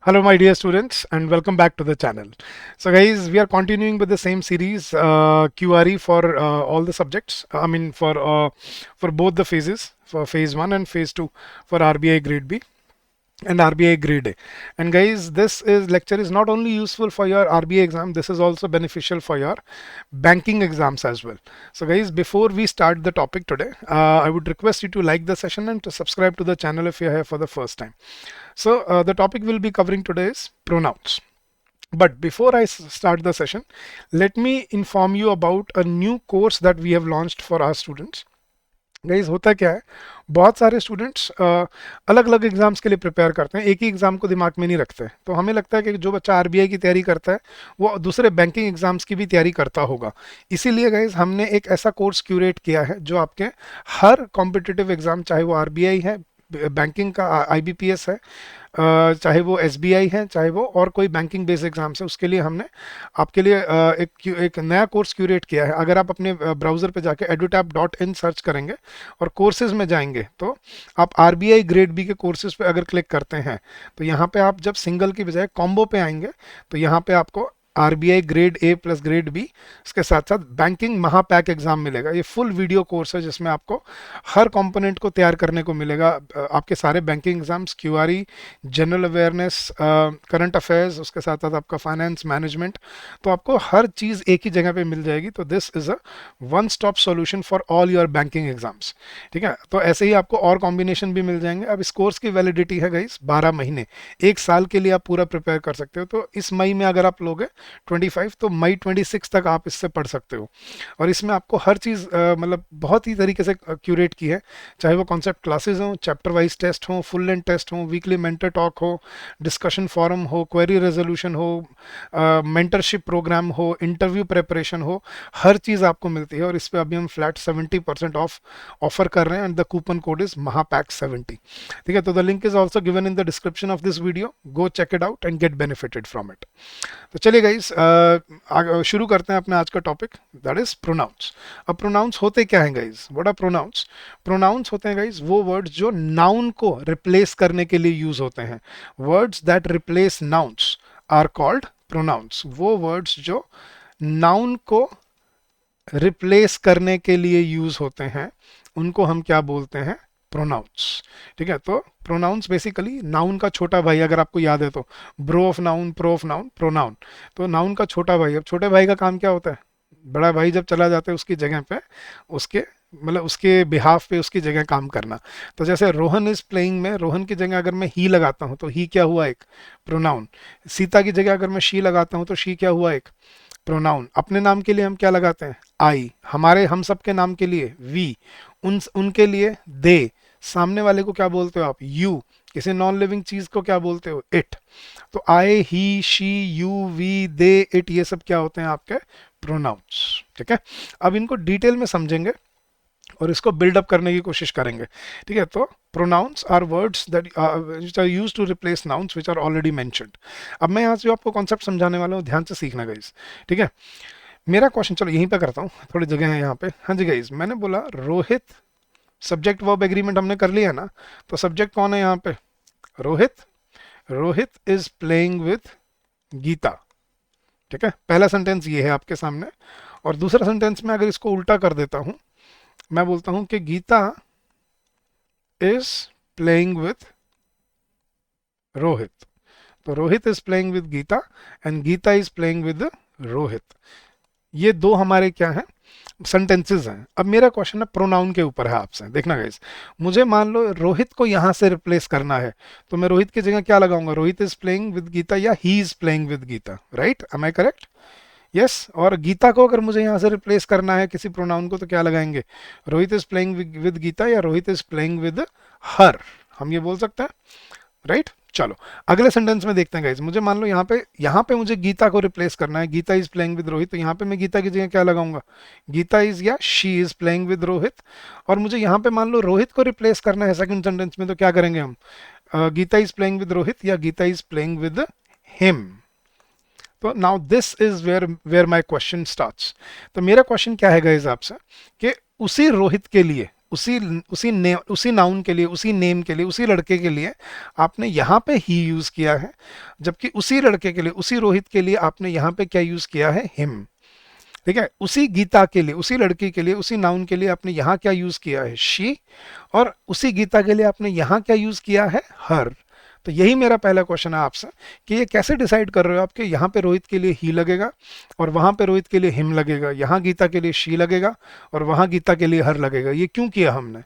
Hello, my dear students, and welcome back to the channel. So, guys, we are continuing with the same series QRE for all the subjects. For both the phases, for phase one and phase two, for RBI Grade B and RBI Grade A. And guys, this is lecture is not only useful for your RBI exam, this is also beneficial for your banking exams as well. So guys, before we start the topic today, I would request you to like the session and to subscribe to the channel if you're here for the first time. So the topic we'll be covering today is pronouns. But before I start the session, let me inform you about a new course that we have launched for our students. Guys होता क्या है, बहुत सारे students अलग अलग exams के लिए prepare करते हैं, एक ही एग्जाम को दिमाग में नहीं रखते, तो हमें लगता है कि जो बच्चा आरबीआई की तैयारी करता है वो दूसरे बैंकिंग एग्जाम्स की भी तैयारी करता होगा। इसीलिए गाइज हमने एक ऐसा कोर्स क्यूरेट किया है जो आपके हर कॉम्पिटिटिव एग्जाम, चाहे वो आरबीआई है, बैंकिंग का आईबीपीएस है, चाहे वो एसबीआई है, चाहे वो और कोई बैंकिंग बेस्ड एग्जाम्स है, उसके लिए हमने आपके लिए एक नया कोर्स क्यूरेट किया है। अगर आप अपने ब्राउज़र पे जाके edutap.in सर्च करेंगे और कोर्सेज में जाएंगे तो आप आरबीआई ग्रेड बी के कोर्सेज पे अगर क्लिक करते हैं तो यहाँ पे आप जब सिंगल की बजाय कॉम्बो पे आएंगे तो यहाँ पे आपको RBI grade A plus grade B, इसके साथ साथ बैंकिंग महापैक एग्जाम मिलेगा। ये फुल वीडियो कोर्स है जिसमें आपको हर कंपोनेंट को तैयार करने को मिलेगा। आपके सारे banking exams, QRE, general awareness, current affairs, उसके साथ साथ आपका फाइनेंस मैनेजमेंट, तो आपको हर चीज़ एक ही जगह पे मिल जाएगी। तो this is a one stop solution for all your banking exams. ठीक है, तो ऐसे ही आपको और कॉम्बिनेशन भी मिल जाएंगे। अब इस कोर्स की वैलिडिटी है गाइस 12 महीने, एक साल के लिए आप पूरा प्रिपेयर कर सकते हो। तो इस मई में अगर आप लोगे 25, तो मई 26 तक आप इससे पढ़ सकते हो। और इसमें आपको हर चीज़ मतलब बहुत ही तरीके से क्यूरेट की है, चाहे वो कॉन्सेप्ट क्लासेस हो, चैप्टर वाइज टेस्ट हो, फुल लेंथ टेस्ट हो, वीकली मेंटर टॉक हो, डिस्कशन फोरम हो, क्वेरी रेजोल्यूशन हो, मेंटरशिप प्रोग्राम हो, इंटरव्यू प्रिपरेशन हो, हर चीज़ आपको मिलती है। और इस पर अभी हम फ्लैट 70% ऑफ ऑफर कर रहे हैं and the coupon code is महापैक70। ठीक है, तो the link is also given in the description of this video, go check it out and get benefited from it. तो चलिए गाइस, शुरू करते हैं अपने आज का टॉपिक, दैट इज प्रोनाउंस। अब प्रोनाउंस होते क्या हैं guys? What are pronouns? Pronouns होते हैं गाइस वो वर्ड्स जो नाउन को रिप्लेस करने के लिए यूज होते हैं। Words that replace nouns are called pronouns. वो वर्ड्स जो नाउन को रिप्लेस करने के लिए यूज होते हैं उनको हम क्या बोलते हैं? प्रोनाउंस। ठीक है, तो प्रोनाउंस बेसिकली नाउन का छोटा भाई, अगर आपको याद है तो bro of noun, pro of noun, pronoun. तो नाउन का छोटा भाई। अब छोटे भाई का काम क्या होता है? बड़ा भाई जब चला जाता है उसकी जगह पे, उसके मतलब उसके बिहाफ पे उसकी जगह काम करना। तो जैसे रोहन इज प्लेइंग में, रोहन की जगह अगर मैं ही लगाता हूँ तो ही क्या हुआ? एक प्रोनाउन। सीता की जगह अगर मैं शी लगाता हूँ तो शी क्या हुआ? एक प्रोनाउन। अपने नाम के लिए हम क्या लगाते हैं? आई। हमारे हम सब के नाम के लिए वी। उनके लिए दे। सामने वाले को क्या बोलते हो आप? यू। किसी नॉन लिविंग चीज को क्या बोलते हो? इट। तो I, he, she, you, we, they, it, ये सब क्या होते हैं? आपके प्रोनाउंस। ठीक है, अब इनको डिटेल में समझेंगे और इसको बिल्डअप करने की कोशिश करेंगे। ठीक है, तो pronouns are words that which are used to replace nouns which are already mentioned. अब मैं यहाँ से जो आपको कॉन्सेप्ट समझाने वाला हूँ, ध्यान से सीखना गाइस। ठीक है, मेरा क्वेश्चन चलो यहीं पे करता हूँ, थोड़ी जगह है यहाँ पे। हाँ जी गाइस, मैंने बोला रोहित, सब्जेक्ट वर्ब एग्रीमेंट हमने कर लिया ना, तो सब्जेक्ट कौन है यहाँ पे? Rohit. Rohit is playing with Geeta. ठीक है, पहला सेंटेंस ये है आपके सामने। और दूसरा सेंटेंस में अगर इसको उल्टा कर देता हूँ, मैं बोलता हूँ कि Geeta is playing with Rohit. तो Rohit is playing with Geeta and Geeta is playing with Rohit. ये दो हमारे क्या हैं? सेंटेंसेस हैं। अब मेरा क्वेश्चन है प्रोनाउन के ऊपर है आपसे। देखना गाइस, मुझे मान लो रोहित को यहां से रिप्लेस करना है, तो मैं रोहित की जगह क्या लगाऊंगा? Rohit is playing with Geeta या he is playing with Geeta. Right, am I correct? Yes. और गीता को अगर मुझे यहाँ से रिप्लेस करना है किसी प्रोनाउन को, तो क्या लगाएंगे? Rohit is playing with Geeta या Rohit is playing with her. हम ये बोल सकते हैं, राइट? चलो अगले सेंटेंस में देखते हैं गाइस। मुझे मान लो यहाँ पे मुझे गीता को रिप्लेस करना है, Geeta is playing with Rohit, तो यहाँ पे मैं गीता की जगह क्या लगाऊंगा? गीता इज या she is playing with Rohit. और मुझे यहाँ पे मान लो रोहित को रिप्लेस करना है सेकंड सेंटेंस में, तो क्या करेंगे हम? Geeta is playing with Rohit या Geeta is playing with him. तो now this is where my question starts. तो मेरा क्वेश्चन क्या है गाइस आपसे, कि उसी रोहित के लिए उसी उसी नाउन के लिए, उसी नेम के लिए, उसी लड़के के लिए आपने यहाँ पे ही यूज किया है, जबकि उसी लड़के के लिए, उसी रोहित के लिए आपने यहाँ पे क्या यूज किया है, हिम। ठीक है, उसी गीता के लिए, उसी लड़की के लिए, उसी नाउन के लिए आपने यहाँ क्या यूज किया है, शी। और उसी गीता के लिए आपने यहाँ क्या यूज किया है, हर। तो यही मेरा पहला क्वेश्चन है आपसे कि ये कैसे डिसाइड कर रहे हो आप कि यहाँ पे रोहित के लिए ही लगेगा और वहां पे रोहित के लिए हिम लगेगा, यहाँ गीता के लिए शी लगेगा और वहां गीता के लिए हर लगेगा, ये क्यों किया हमने?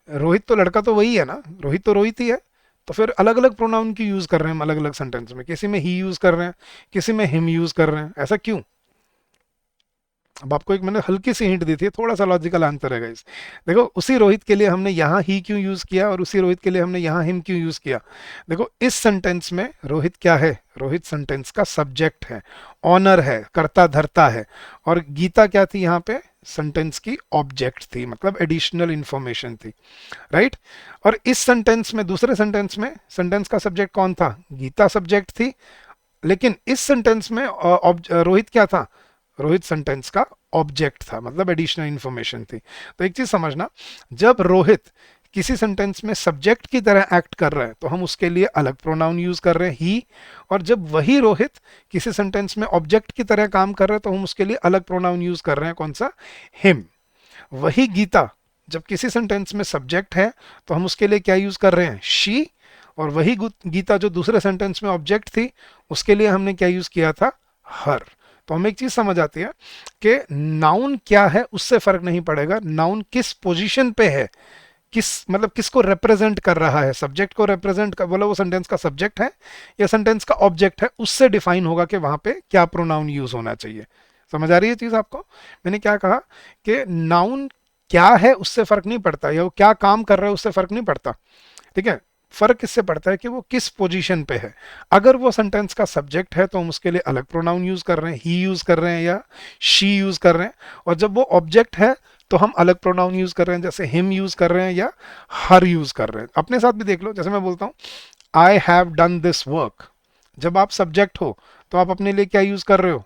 रोहित तो लड़का तो वही है ना, रोहित तो रोहित ही है। तो फिर अलग अलग प्रोनाउन की यूज कर रहे हैं हम अलग अलग सेंटेंस में, किसी में ही यूज कर रहे हैं, किसी में हिम यूज कर रहे हैं, ऐसा क्यों? अब आपको एक मैंने हल्की सी हिंट दी थी, थोड़ा सा लॉजिकल आंसर है गाइस। देखो, उसी रोहित के लिए हमने यहाँ ही क्यों यूज किया और उसी रोहित के लिए हमने यहाँ हिम क्यों यूज किया? देखो, इस सेंटेंस में रोहित क्या है, रोहित सेंटेंस का सब्जेक्ट है, ऑनर है, कर्ता धर्ता है। और गीता क्या थी यहाँ पे, सेंटेंस की ऑब्जेक्ट थी, मतलब एडिशनल इंफॉर्मेशन थी, राइट। और इस सेंटेंस में, दूसरे सेंटेंस में सेंटेंस का सब्जेक्ट कौन था, गीता सब्जेक्ट थी। लेकिन इस सेंटेंस में रोहित क्या था, रोहित सेंटेंस का ऑब्जेक्ट था, मतलब एडिशनल इंफॉर्मेशन थी। तो एक चीज समझना, जब रोहित किसी सेंटेंस में सब्जेक्ट की तरह एक्ट कर रहा है तो हम उसके लिए अलग प्रोनाउन यूज कर रहे हैं, ही। और जब वही रोहित किसी सेंटेंस में ऑब्जेक्ट की तरह काम कर रहे हैं तो हम उसके लिए अलग प्रोनाउन यूज कर रहे हैं, कौन सा, हिम। वही गीता जब किसी सेंटेंस में सब्जेक्ट है तो हम उसके लिए क्या यूज कर रहे हैं, शी। और वही गीता जो दूसरे सेंटेंस में ऑब्जेक्ट थी, उसके लिए हमने क्या यूज किया था, हर। तो हमें एक चीज समझ आती है कि नाउन क्या है उससे फर्क नहीं पड़ेगा, नाउन किस पोजीशन पे है, किस मतलब किसको रिप्रेजेंट कर रहा है, सब्जेक्ट को रिप्रेजेंट कर, बोला वो सेंटेंस का सब्जेक्ट है या सेंटेंस का ऑब्जेक्ट है, उससे डिफाइन होगा कि वहां पे क्या प्रोनाउन यूज होना चाहिए। समझ आ रही है चीज आपको? मैंने क्या कहा कि नाउन क्या है उससे फर्क नहीं पड़ता, या वो क्या काम कर रहा है उससे फर्क नहीं पड़ता। ठीक है, फर्क किससे पड़ता है कि वो किस पोजीशन पे है। अगर वो सेंटेंस का सब्जेक्ट है तो हम उसके लिए अलग प्रोनाउन यूज कर रहे हैं, ही यूज कर रहे हैं या शी यूज कर रहे हैं। और जब वो ऑब्जेक्ट है तो हम अलग प्रोनाउन यूज कर रहे हैं, जैसे हिम यूज कर रहे हैं या हर यूज कर रहे हैं। अपने साथ भी देख लो, जैसे मैं बोलता हूँ आई हैव डन दिस वर्क, जब आप सब्जेक्ट हो तो आप अपने लिए क्या यूज कर रहे हो,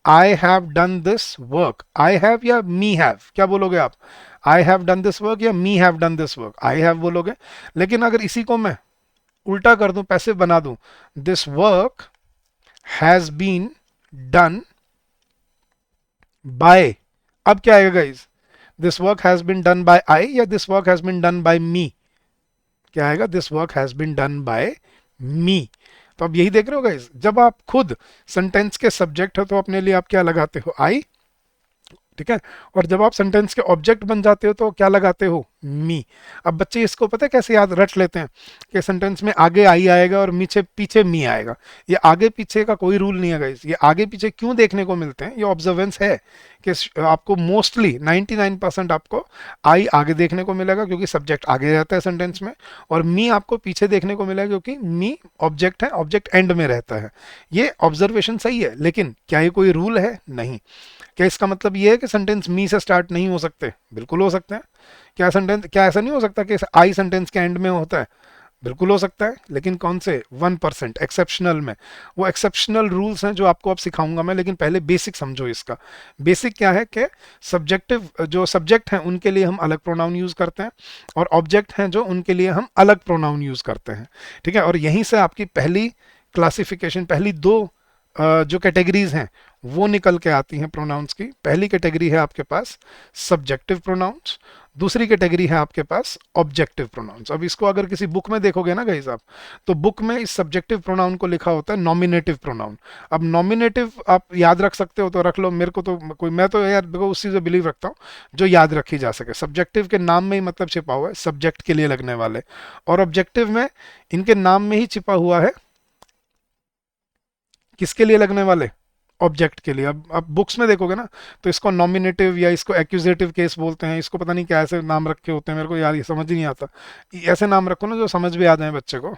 I have done this work. I have या मी हैव, क्या बोलोगे आप, I have done this work या me have done this work, I have बोलोगे। लेकिन अगर इसी को मैं उल्टा कर दूं, पैसिव बना दूं, this work has been done by, अब क्या आएगा guys, this work has been done by I या this work has been done by me, क्या आएगा, this work has been done by me. तो अब यही देख रहे हो गाइस, जब आप खुद सेंटेंस के सब्जेक्ट हो तो अपने लिए आप क्या लगाते हो, आई। ठीक है, और जब आप सेंटेंस के ऑब्जेक्ट बन जाते हो तो क्या लगाते हो, मी। अब बच्चे इसको पता है कैसे याद रट लेते हैं कि सेंटेंस में आगे आई आएगा और पीछे पीछे मी आएगा। ये आगे पीछे का कोई रूल नहीं है गाइस, ये आगे पीछे क्यों देखने को मिलते हैं, ये ऑब्जर्वेंस है कि आपको मोस्टली 99% आपको आई आगे देखने को मिलेगा क्योंकि सब्जेक्ट आगे रहता है सेंटेंस में, और मी आपको पीछे देखने को मिलेगा क्योंकि मी ऑब्जेक्ट है, ऑब्जेक्ट एंड में रहता है। ये ऑब्जर्वेशन सही है, लेकिन क्या ये कोई रूल है, नहीं। क्या इसका मतलब ये है कि सेंटेंस मी से स्टार्ट नहीं हो सकते, बिल्कुल हो सकते हैं। क्या सेंटेंस, क्या ऐसा नहीं हो सकता कि आई सेंटेंस के एंड में होता है, बिल्कुल हो सकता है, लेकिन कौन से 1% एक्सेप्शनल में। वो एक्सेप्शनल रूल्स हैं जो आपको अब सिखाऊंगा मैं, लेकिन पहले बेसिक समझो इसका। बेसिक क्या है कि सब्जेक्टिव जो सब्जेक्ट हैं उनके लिए हम अलग प्रोनाउन यूज करते हैं, और ऑब्जेक्ट हैं जो उनके लिए हम अलग प्रोनाउन यूज करते हैं। ठीक है, और यहीं से आपकी पहली क्लासिफिकेशन, पहली दो जो कैटेगरीज हैं वो निकल के आती हैं प्रोनाउंस की। पहली कैटेगरी है आपके पास सब्जेक्टिव प्रोनाउंस, दूसरी कैटेगरी है आपके पास ऑब्जेक्टिव प्रोनाउंस। अब इसको अगर किसी बुक में देखोगे ना गाइस आप, तो बुक में इस सब्जेक्टिव प्रोनाउन को लिखा होता है नॉमिनेटिव प्रोनाउन। अब नॉमिनेटिव आप याद रख सकते हो तो रख लो, मेरे को तो कोई, मैं तो यार देखो उस चीज़ में बिलीव रखता हूँ जो याद रखी जा सके। सब्जेक्टिव के नाम में ही मतलब छिपा हुआ है सब्जेक्ट के लिए लगने वाले, और ऑब्जेक्टिव में इनके नाम में ही छिपा हुआ है किसके लिए लगने वाले, ऑब्जेक्ट के लिए। अब बुक्स में देखोगे ना तो इसको नॉमिनेटिव या इसको एक्यूजेटिव केस बोलते हैं, इसको पता नहीं क्या ऐसे नाम रखे होते हैं, मेरे को यार ये समझ ही नहीं आता। ऐसे नाम रखो ना जो समझ भी आ जाए बच्चे को,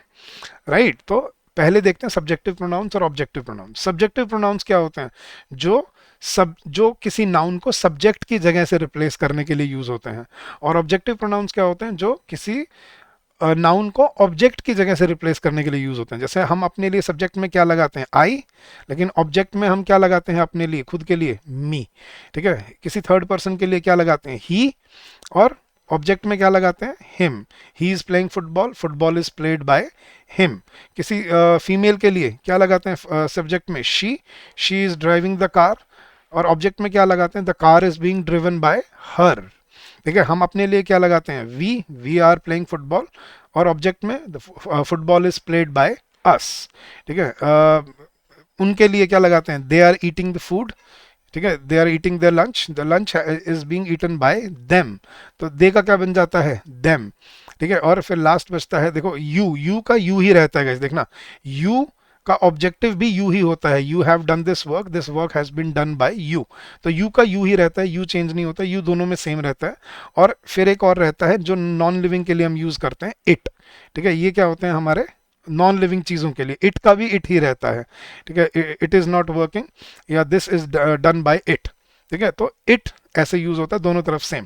राइट। तो पहले देखते हैं सब्जेक्टिव प्रोनाउंस और ऑब्जेक्टिव प्रोनाउंस। सब्जेक्टिव प्रोनाउंस क्या होते हैं, जो किसी नाउन को सब्जेक्ट की जगह से रिप्लेस करने के लिए यूज होते हैं। और ऑब्जेक्टिव प्रोनाउंस क्या होते हैं, जो किसी नाउन को ऑब्जेक्ट की जगह से रिप्लेस करने के लिए यूज होते हैं। जैसे हम अपने लिए सब्जेक्ट में क्या लगाते हैं, आई, लेकिन ऑब्जेक्ट में हम क्या लगाते हैं अपने लिए, खुद के लिए, मी। ठीक है, किसी थर्ड पर्सन के लिए क्या लगाते हैं, ही, और ऑब्जेक्ट में क्या लगाते हैं, him, he is playing football, football is played by him. किसी फीमेल के लिए क्या लगाते हैं सब्जेक्ट में, she is driving the car, और ऑब्जेक्ट में क्या लगाते हैं, the car is being driven by हर। ठीक है, हम अपने लिए क्या लगाते हैं, वी आर प्लेइंग फुटबॉल, और ऑब्जेक्ट में football is played by us. ठीक है, उनके लिए क्या लगाते हैं, दे आर ईटिंग द फूड। ठीक है, they are eating their lunch, the lunch is being eaten by them, तो दे का क्या बन जाता है, देम। ठीक है, और फिर लास्ट बचता है, देखो यू का यू ही रहता है गाइस, देखना यू का ऑब्जेक्टिव भी यू ही होता है, you have done this work has been done by you, तो यू का यू ही रहता है, यू चेंज नहीं होता, यू दोनों में सेम रहता है। और फिर एक और रहता है जो नॉन लिविंग के लिए हम यूज करते हैं, इट। ठीक है, ये क्या होते हैं हमारे नॉन लिविंग चीजों के लिए, इट का भी इट ही रहता है। ठीक है, इट इज नॉट वर्किंग, या this is done bye it. ठीक है, तो इट ऐसे यूज होता है, दोनों तरफ सेम।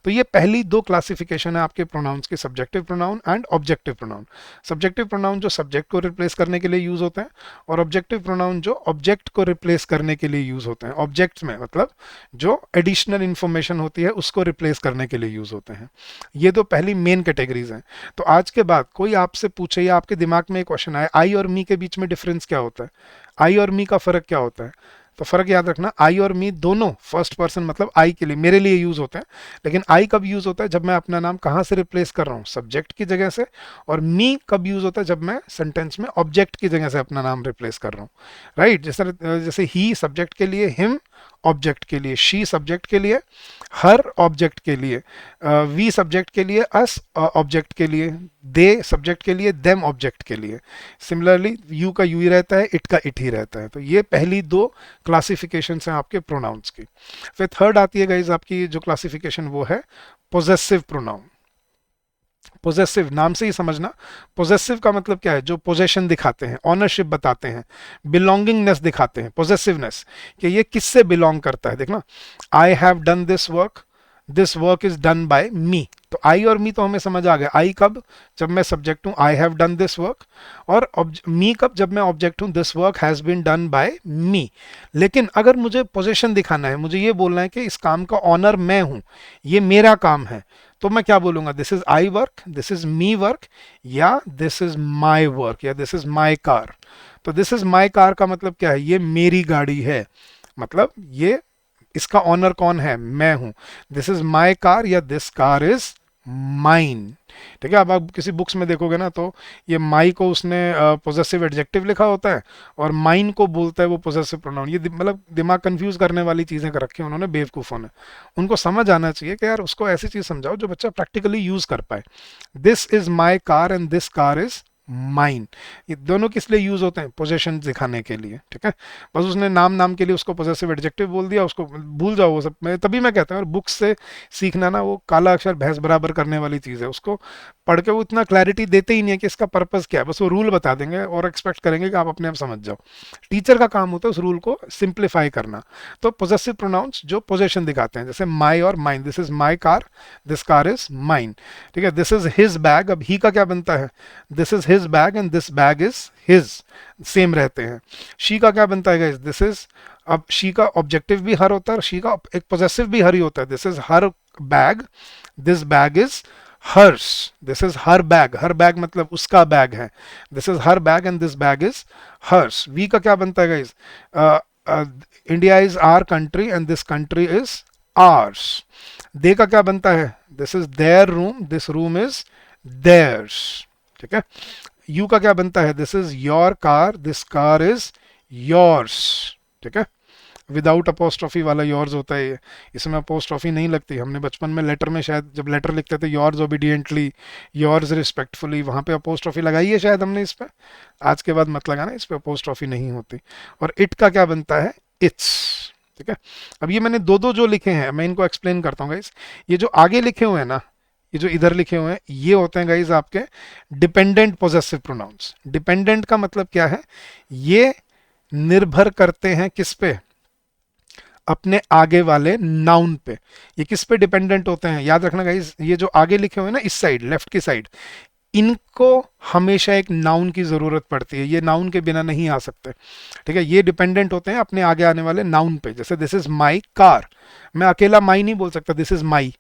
तो ये पहली दो क्लासिफिकेशन है आपके प्रोनाउंस के, subjective pronoun and objective pronoun. Subjective pronoun जो सब्जेक्ट को रिप्लेस करने के लिए यूज होते हैं, और ऑब्जेक्टिव प्रोनाउन जो ऑब्जेक्ट को रिप्लेस करने के लिए यूज होते हैं। ऑब्जेक्ट्स में मतलब जो एडिशनल इंफॉर्मेशन होती है उसको रिप्लेस करने के लिए यूज होते हैं। ये दो पहली मेन कैटेगरीज हैं। तो आज के बाद कोई आपसे पूछे या आपके दिमाग में एक क्वेश्चन आए, आई और मी के बीच में डिफरेंस क्या होता है, आई और मी का फर्क क्या होता है, तो फर्क याद रखना, आई और मी दोनों फर्स्ट पर्सन मतलब आई के लिए, मेरे लिए यूज होते हैं। लेकिन आई कब यूज होता है, जब मैं अपना नाम कहाँ से रिप्लेस कर रहा हूँ, सब्जेक्ट की जगह से। और मी कब यूज होता है, जब मैं सेंटेंस में ऑब्जेक्ट की जगह से अपना नाम रिप्लेस कर रहा हूँ। राइट, जैसे ही सब्जेक्ट के लिए, हिम ऑब्जेक्ट के लिए, शी सब्जेक्ट के लिए, हर ऑब्जेक्ट के लिए, वी सब्जेक्ट के लिए, अस ऑब्जेक्ट के लिए, दे सब्जेक्ट के लिए, देम ऑब्जेक्ट के लिए। सिमिलरली यू का यू ही रहता है, इट का इट ही रहता है। तो ये पहली दो क्लासिफिकेशन हैं आपके प्रोनाउंस की। फिर थर्ड आती है गाइज आपकी जो क्लासिफिकेशन, वो है पोजेसिव प्रोनाउन। पोजेसिव नाम से ही समझना, पोजेसिव का मतलब क्या है, जो पोजेशन दिखाते हैं, ऑनरशिप बताते हैं, बिलोंगिंगनेस दिखाते हैं, पोजेसिवनेस, कि ये किससे बिलोंग करता है। देखना, I have done this work is done by me. तो आई और मी तो हमें समझ आ गया, आई कब, जब मैं सब्जेक्ट हूं, I have done this work, और मी कब, जब मैं ऑब्जेक्ट हूं, this work has been done by me. लेकिन अगर मुझे पोजेशन दिखाना है, मुझे ये बोलना है कि इस काम का ऑनर मैं हूं, ये मेरा काम है, तो मैं क्या बोलूंगा, this is I work, this is me work, या दिस इज माई वर्क, या दिस इज माई कार। तो दिस इज माई कार का मतलब क्या है, ये मेरी गाड़ी है, मतलब ये इसका ऑनर कौन है, मैं हूं। दिस इज माई कार, या दिस कार इज माइन। ठीक है, अब आप किसी बुक्स में देखोगे ना, तो ये माई को उसने पोजेसिव एडजेक्टिव लिखा होता है, और माइन को बोलता है वो पोजेसिव प्रोनाउन। ये मतलब दिमाग कंफ्यूज करने वाली चीजें कर रखी हैं उन्होंने, बेवकूफों ने। उनको समझ आना चाहिए कि यार उसको ऐसी चीज समझाओ जो बच्चा प्रैक्टिकली यूज कर पाए। This is my car and this car is mine, ये दोनों किस लिए यूज होते हैं, पोजेशन दिखाने के लिए। ठीक है, बस उसने नाम के लिए उसको पोजेसिव एडजेक्टिव बोल दिया, उसको भूल जाओ वो सब। तभी मैं कहता हूँ बुक्स से सीखना ना, वो काला अक्षर भैंस बराबर करने वाली चीज़ है। उसको पढ़ के वो इतना क्लैरिटी देते ही नहीं है कि इसका पर्पस क्या है, बस वो रूल बता देंगे और एक्सपेक्ट करेंगे कि आप अपने आप समझ जाओ। टीचर का काम होता है उस रूल को सिंप्लीफाई करना। तो पोजेसिव प्रोनाउंस जो पोजेशन दिखाते हैं, जैसे माई और mine, this is my car, this car is mine. ठीक है, दिस इज हिज बैग, अब ही का क्या बनता है, this is his bag and this bag is his, same रहते हैं। शी का क्या बनता है गाइस, दिस इज, अब शी का ऑब्जेक्टिव भी हर होता है, शी का एक पोजेसिव भी हर ही होता है, this is her bag, this bag is hers, this is her bag, her bag मतलब उसका बैग है, this is her bag and this bag is hers. We का क्या बनता है guys, India is our country and this country is ours. They का क्या बनता है, this is their room, this room is theirs. ठीक है, यू का क्या बनता है, this is your car, this car is yours. ठीक है, विदाउट अपोस्ट्रॉफी वाला योर्स होता है ये, इसमें अपोस्ट्रॉफी नहीं लगती। हमने बचपन में लेटर में शायद जब लेटर लिखते थे, योर्स ओबीडियंटली, योर्स रिस्पेक्टफुली, वहां पे अपोस्ट्रॉफी लगाई है शायद हमने इस पे। आज के बाद मत लगाना, इस पे अपोस्ट्रॉफी नहीं होती। और इट का क्या बनता है, इट्स। ठीक है, अब ये मैंने दो दो जो लिखे हैं मैं इनको एक्सप्लेन करता हूँ गाइस। ये जो आगे लिखे हुए हैं ना, ये जो इधर लिखे हुए हैं, ये होते हैं गाइस आपके डिपेंडेंट पोजेसिव प्रोनाउंस। डिपेंडेंट का मतलब क्या है, ये निर्भर करते हैं किस पे, अपने आगे वाले नाउन पे। ये किस पे डिपेंडेंट होते हैं, याद रखना गाइस, ये जो आगे लिखे हुए हैं ना इस साइड, लेफ्ट की साइड, इनको हमेशा एक नाउन की जरूरत पड़ती है, ये नाउन के बिना नहीं आ सकते। ठीक है, ये डिपेंडेंट होते हैं अपने आगे आने वाले नाउन पे। जैसे दिस इज माई कार, मैं अकेला माई नहीं बोल सकता, दिस इज माई,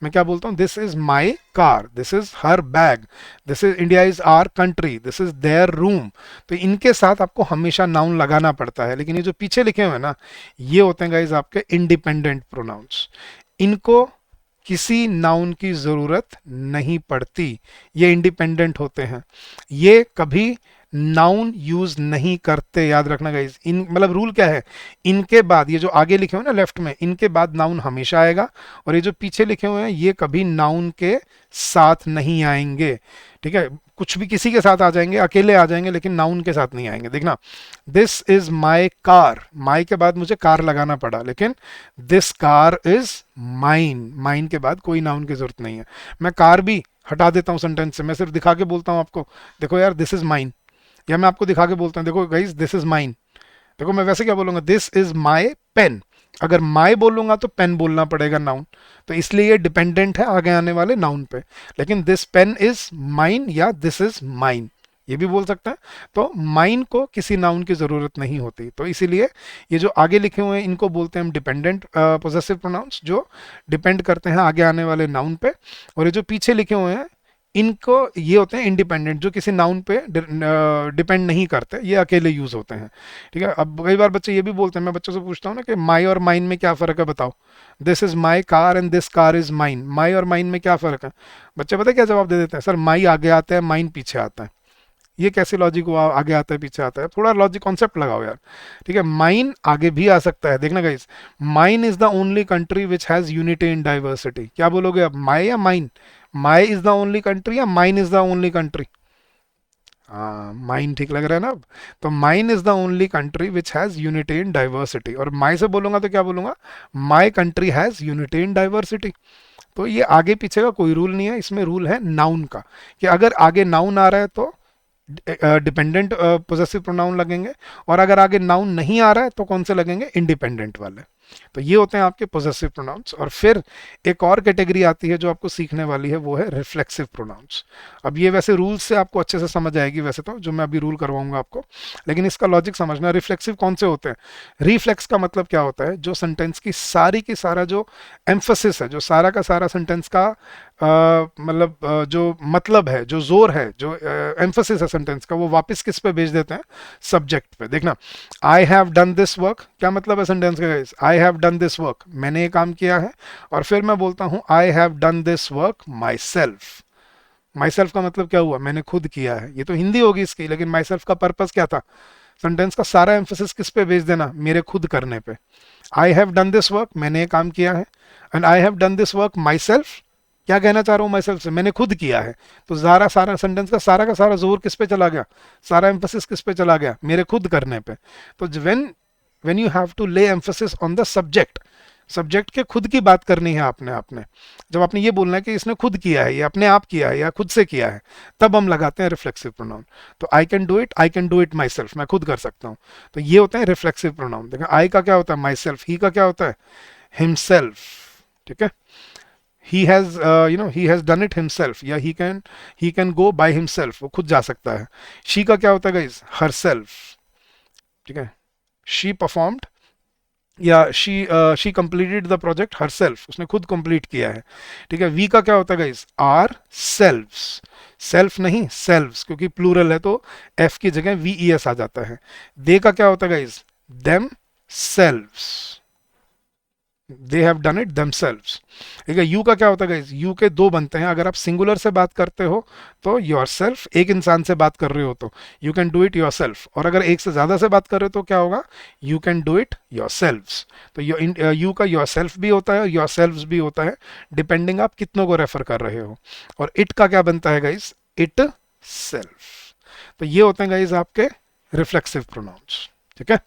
मैं क्या बोलता हूँ, this is my car, this is her bag, this is India is our country, this is their room. तो इनके साथ आपको हमेशा नाउन लगाना पड़ता है, लेकिन ये जो पीछे लिखे हुए हैं ना, ये होते हैं गाइज आपके इंडिपेंडेंट प्रोनाउंस। इनको किसी नाउन की जरूरत नहीं पड़ती, ये इंडिपेंडेंट होते हैं, ये कभी नाउन यूज नहीं करते, याद रखना गाइज। इन मतलब रूल क्या है, इनके बाद ये जो आगे लिखे हुए ना लेफ्ट में, इनके बाद नाउन हमेशा आएगा, और ये जो पीछे लिखे हुए हैं ये कभी नाउन के साथ नहीं आएंगे, ठीक है। कुछ भी किसी के साथ आ जाएंगे, अकेले आ जाएंगे, लेकिन नाउन के साथ नहीं आएंगे। देखना, दिस इज माई कार, माई के बाद मुझे कार लगाना पड़ा, लेकिन this car is mine, mine के बाद कोई नाउन की जरूरत नहीं है। मैं कार भी हटा देता हूं सेंटेंस से, मैं सिर्फ दिखा के बोलता हूं आपको, देखो यार दिस इज माइन, या मैं आपको दिखा के बोलता हूँ, देखो गाइस दिस इज माइन। देखो मैं वैसे क्या बोलूंगा, दिस इज माई पेन। अगर माई बोलूंगा तो पेन बोलना पड़ेगा नाउन, तो इसलिए ये डिपेंडेंट है आगे आने वाले नाउन पे। लेकिन दिस पेन इज माइन या दिस इज माइन ये भी बोल सकते हैं। तो माइन को किसी नाउन की जरूरत नहीं होती, तो इसीलिए ये जो आगे लिखे हुए हैं इनको बोलते हैं हम डिपेंडेंट पोजेसिव प्रोनाउंस, जो डिपेंड करते हैं आगे आने वाले नाउन पे। और ये जो पीछे लिखे हुए हैं इनको ये होते हैं इंडिपेंडेंट, जो किसी नाउन पे डिपेंड नहीं करते, ये अकेले यूज होते हैं, ठीक है। अब कई बार बच्चे ये भी बोलते हैं, मैं बच्चों से पूछता हूँ ना कि माई और माइन में क्या फ़र्क है बताओ, this is my car and this car is mine, my और माइन में क्या फ़र्क है। बच्चे पता है क्या जवाब दे देते हैं, सर माई आगे आता है माइन पीछे आता है। ये कैसे लॉजिक हुआ, आगे आता है पीछे आता है, थोड़ा लॉजिक कॉन्सेप्ट लगाओ यार, ठीक है। माइन आगे भी आ सकता है, देखना guys, mine is the only country which has unity in diversity. क्या बोलोगे अब, माई या mine, my is the only country या mine is the only country. हाँ माइन ठीक लग रहा है ना अब। तो mine is the only country which has unity in diversity, और माई से बोलूंगा तो क्या बोलूंगा, my country has unity in diversity. तो ये आगे पीछे का कोई रूल नहीं है, इसमें रूल है नाउन का, कि अगर आगे नाउन आ रहा है तो डिपेंडेंट पोजेसिव प्रोनाउन लगेंगे, और अगर आगे नाउन नहीं आ रहा है तो कौन से लगेंगे, इंडिपेंडेंट वाले। तो ये होते हैं आपके पोजेसिव प्रोनाउंस। और फिर एक और कैटेगरी आती है जो आपको सीखने वाली है, वो है रिफ्लेक्सिव प्रोनाउंस। अब ये वैसे रूल्स से आपको अच्छे से समझ आएगी वैसे तो, जो मैं अभी रूल करवाऊंगा आपको, लेकिन इसका लॉजिक समझना। रिफ्लेक्सिव कौन से होते हैं, रिफ्लेक्स का मतलब क्या होता है, जो सेंटेंस की सारा जो एम्फोसिस है, जो सारा का सारा सेंटेंस का मतलब जो मतलब है, जो जोर है, जो एम्फोसिस है सेंटेंस का, वो वापस किस पे भेज देते हैं, सब्जेक्ट पे। देखना, I have done this work, क्या मतलब है सेंटेंस का guys, I have done this work, मैंने ये काम किया है। और फिर मैं बोलता हूं I have done this work my self. My self का मतलब क्या हुआ, मैंने खुद किया है, ये तो हिंदी होगी इसकी, लेकिन माई सेल्फ का पर्पस क्या था, सेंटेंस का सारा एम्फोसिस किस पे भेज देना, मेरे खुद करने पे। आई हैव डन दिस वर्क, मैंने ये काम किया है, and I have done this work my self, क्या कहना चाह रहा हूँ माई सेल्फ से, मैंने खुद किया है। तो सारा सेंटेंस का सारा जोर किस पे चला गया, सारा एम्फोसिस किस पे चला गया, मेरे खुद करने पे। तो व्हेन यू हैव टू ले emphasis on the subject, subject के खुद की बात करनी है आपने आपने जब आपने ये बोलना है कि इसने खुद किया है, या अपने आप किया है, या खुद से किया है, तब हम लगाते हैं रिफ्लेक्सिव प्रोनाउन। तो I can do it my self, मैं खुद कर सकता हूँ। तो ये होते हैं रिफ्लेक्सिव प्रोनाउन। देखा, आई का क्या होता है माई सेल्फ, ही का क्या होता है हिमसेल्फ, ठीक है। he has done it himself, या he can go by himself, वो खुद जा सकता है। she का क्या होता है गाइस, herself, ठीक है। she performed, या she completed the project herself, उसने खुद कंप्लीट किया है, ठीक है। वी का क्या होता है गाइस, आर सेल्व्स, सेल्फ नहीं सेल्व्स, क्योंकि प्लूरल है तो एफ की जगह वी ई एस आ जाता है। दे का क्या होता है guys, them selves, they have done it themselves, ठीक है। यू का क्या होता है गाइस, यू के दो बनते हैं, अगर आप सिंगुलर से बात करते हो तो योर सेल्फ, एक इंसान से बात कर रहे हो तो you can do it your self, और अगर एक से ज्यादा से बात कर रहे हो तो क्या होगा, you can do it your selves. तो यू का योर सेल्फ भी होता है, योर सेल्व्स भी होता है, डिपेंडिंग आप कितनों को रेफर कर रहे हो। और इट का क्या बनता है गाइस, इट सेल्फ। तो ये होते हैं गाइस आपके रिफ्लेक्सिव प्रोनाउंस, ठीक है।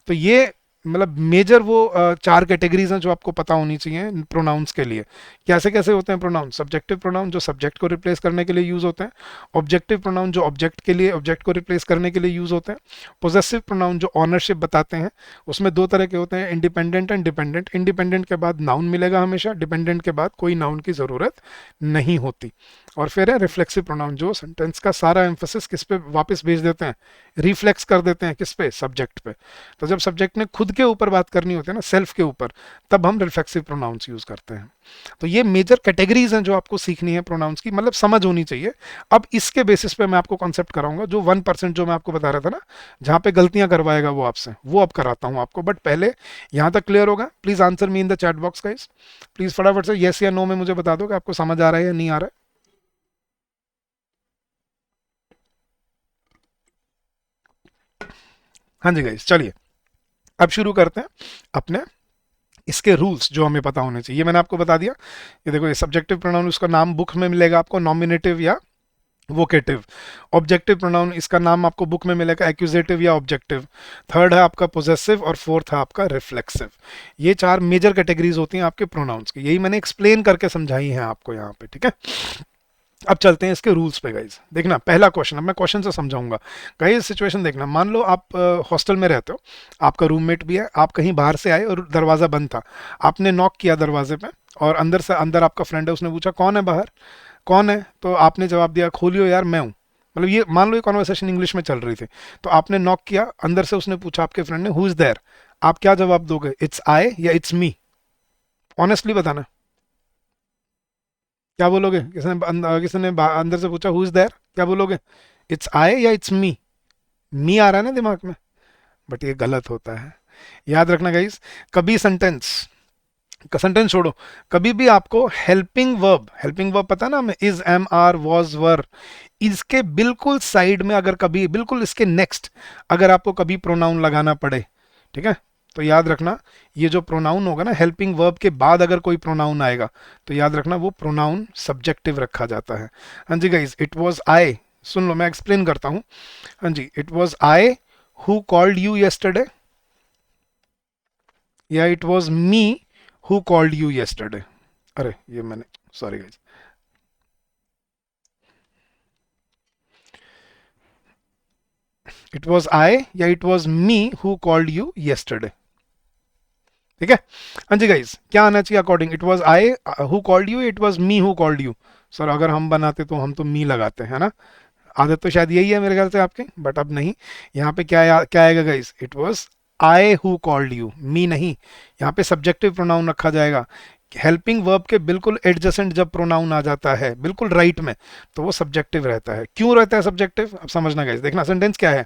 तो ये मतलब मेजर वो चार कैटेगरीज हैं जो आपको पता होनी चाहिए प्रोनाउंस के लिए। कैसे कैसे होते हैं प्रोनाउन, सब्जेक्टिव प्रोनाउन जो सब्जेक्ट को रिप्लेस करने के लिए यूज होते हैं, ऑब्जेक्टिव प्रोनाउन जो ऑब्जेक्ट को रिप्लेस करने के लिए यूज होते हैं, पोजेसिव प्रोनाउन जो ऑनरशिप बताते हैं। उसमें दो तरह के होते हैं, इंडिपेंडेंट एंड डिपेंडेंट। इंडिपेंडेंट के बाद नाउन मिलेगा हमेशा, डिपेंडेंट के बाद कोई नाउन की जरूरत नहीं होती। और फिर है रिफ्लेक्सिव प्रोनाउन जो सेंटेंस का सारा एम्फोसिस किस पे वापस भेज देते हैं, रिफ्लेक्स कर देते हैं किस पे, सब्जेक्ट पे। तो जब सब्जेक्ट ने खुद के ऊपर बात करनी होती है ना, सेल्फ के ऊपर, तब हम रिफ्लेक्सिव प्रोनाउंस यूज करते हैं। तो ये मेजर कैटेगरीज हैं जो आपको सीखनी है प्रोनाउंस की, मतलब समझ होनी चाहिए। अब इसके बेसिस पे मैं आपको कॉन्सेप्ट कराऊंगा, जो 1% जो मैं आपको बता रहा था ना, जहां पे गलतियां करवाएगा वो आपसे, वो अब कराता हूं आपको। बट पहले यहां तक क्लियर होगा? Please answer me in the chat box guys. Please फटाफट से येस या नो में मुझे बता दो कि आपको समझ आ रहा है या नहीं आ रहा है। हाँ जी गाइस, चलिए अब शुरू करते हैं अपने इसके रूल्स जो हमें पता होने चाहिए। ये मैंने आपको बता दिया। ये देखो, ये सब्जेक्टिव प्रोनाउन, उसका नाम बुक में मिलेगा आपको नॉमिनेटिव या वोकेटिव। ऑब्जेक्टिव प्रोनाउन, इसका नाम आपको बुक में मिलेगा एक्यूजेटिव या ऑब्जेक्टिव। थर्ड है आपका पोजेसिव और फोर्थ है आपका रिफ्लेक्सिव। ये चार मेजर कैटेगरीज होती हैं आपके प्रोनाउंस की, यही मैंने एक्सप्लेन करके समझाई हैं आपको यहाँ पे, ठीक है। अब चलते हैं इसके रूल्स पे गाइज। देखना पहला क्वेश्चन, अब मैं क्वेश्चन से समझाऊंगा गाइज। सिचुएशन देखना, मान लो आप हॉस्टल में रहते हो, आपका रूममेट भी है, आप कहीं बाहर से आए और दरवाज़ा बंद था, आपने नॉक किया दरवाजे पे, और अंदर से अंदर आपका फ्रेंड है, उसने पूछा कौन है बाहर, कौन है, तो आपने जवाब दिया खोलियो यार मैं हूँ। मतलब ये मान लो ये कॉन्वर्सेशन इंग्लिश में चल रही थी, तो आपने नॉक किया, अंदर से उसने पूछा आपके फ्रेंड ने हु इज देयर, आप क्या जवाब दोगे? इट्स आई या इट्स मी? ऑनेस्टली बताना, क्या बोलोगे? किसने अंदर से पूछा हु इज देयर, क्या बोलोगे? इट्स आई या इट्स मी? मी आ रहा है ना दिमाग में, बट ये गलत होता है। याद रखना गाइस, कभी सेंटेंस, सेंटेंस छोड़ो, कभी भी आपको हेल्पिंग वर्ब पता ना हमें, इज, एम, आर, वॉज, वर, इसके बिल्कुल साइड में अगर कभी, बिल्कुल इसके नेक्स्ट अगर आपको कभी प्रोनाउन लगाना पड़े, ठीक है, तो याद रखना ये जो प्रोनाउन होगा ना, हेल्पिंग वर्ब के बाद अगर कोई प्रोनाउन आएगा तो याद रखना वो प्रोनाउन सब्जेक्टिव रखा जाता है। हाँ जी गाइज, इट वॉज आई, सुन लो मैं एक्सप्लेन करता हूँ। हाँ जी, it was I who called you yesterday, या it was me who called you yesterday। अरे ये मैंने, sorry guys, it was I या it was me who called you yesterday, ठीक है। हाँ जी गाइज, क्या आना चाहिए according, it was I who called you, it was me who called you. Sir अगर हम बनाते तो हम तो मी लगाते हैं ना, आदत तो शायद यही है मेरे ख्याल से आपके, बट अब नहीं। यहाँ पे क्या आएगा guys, it was I who called you, me नहीं। यहाँ पे सब्जेक्टिव प्रोनाउन रखा जाएगा। हेल्पिंग वर्ब के बिल्कुल एडजेसेंट जब प्रोनाउन आ जाता है बिल्कुल राइट में, तो वो सब्जेक्टिव रहता है। क्यों रहता है सब्जेक्टिव, अब समझना गाइस। देखना सेंटेंस क्या है,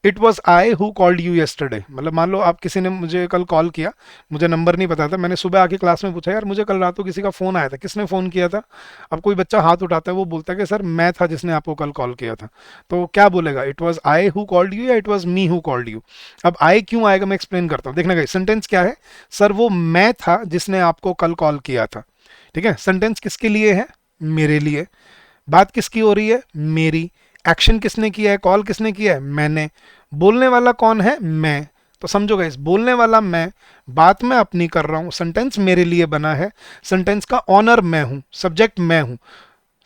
it was I who called you yesterday, मतलब मान लो आप किसी ने मुझे कल कॉल किया, मुझे नंबर नहीं पता था, मैंने सुबह आके क्लास में पूछा यार मुझे कल रात को किसी का फ़ोन आया था, किसने फ़ोन किया था? अब कोई बच्चा हाथ उठाता है, वो बोलता है कि सर मैं था जिसने आपको कल कॉल किया था, तो क्या बोलेगा, it was I who called you या it was me who called you? अब आई क्यों आएगा मैं एक्सप्लेन करता हूँ। देखना गाइस, सेंटेंस क्या है, सर वो मैं था जिसने आपको कल कॉल किया था, ठीक है। सेंटेंस किसके लिए है? मेरे लिए। बात किसकी हो रही है? मेरी। एक्शन किसने किया है? कॉल किसने किया है? मैंने। बोलने वाला कौन है? मैं। तो समझो गाइस, बोलने वाला मैं, बात मैं अपनी कर रहा हूं, सेंटेंस मेरे लिए बना है, सेंटेंस का ऑनर मैं हूं, सब्जेक्ट मैं हूं,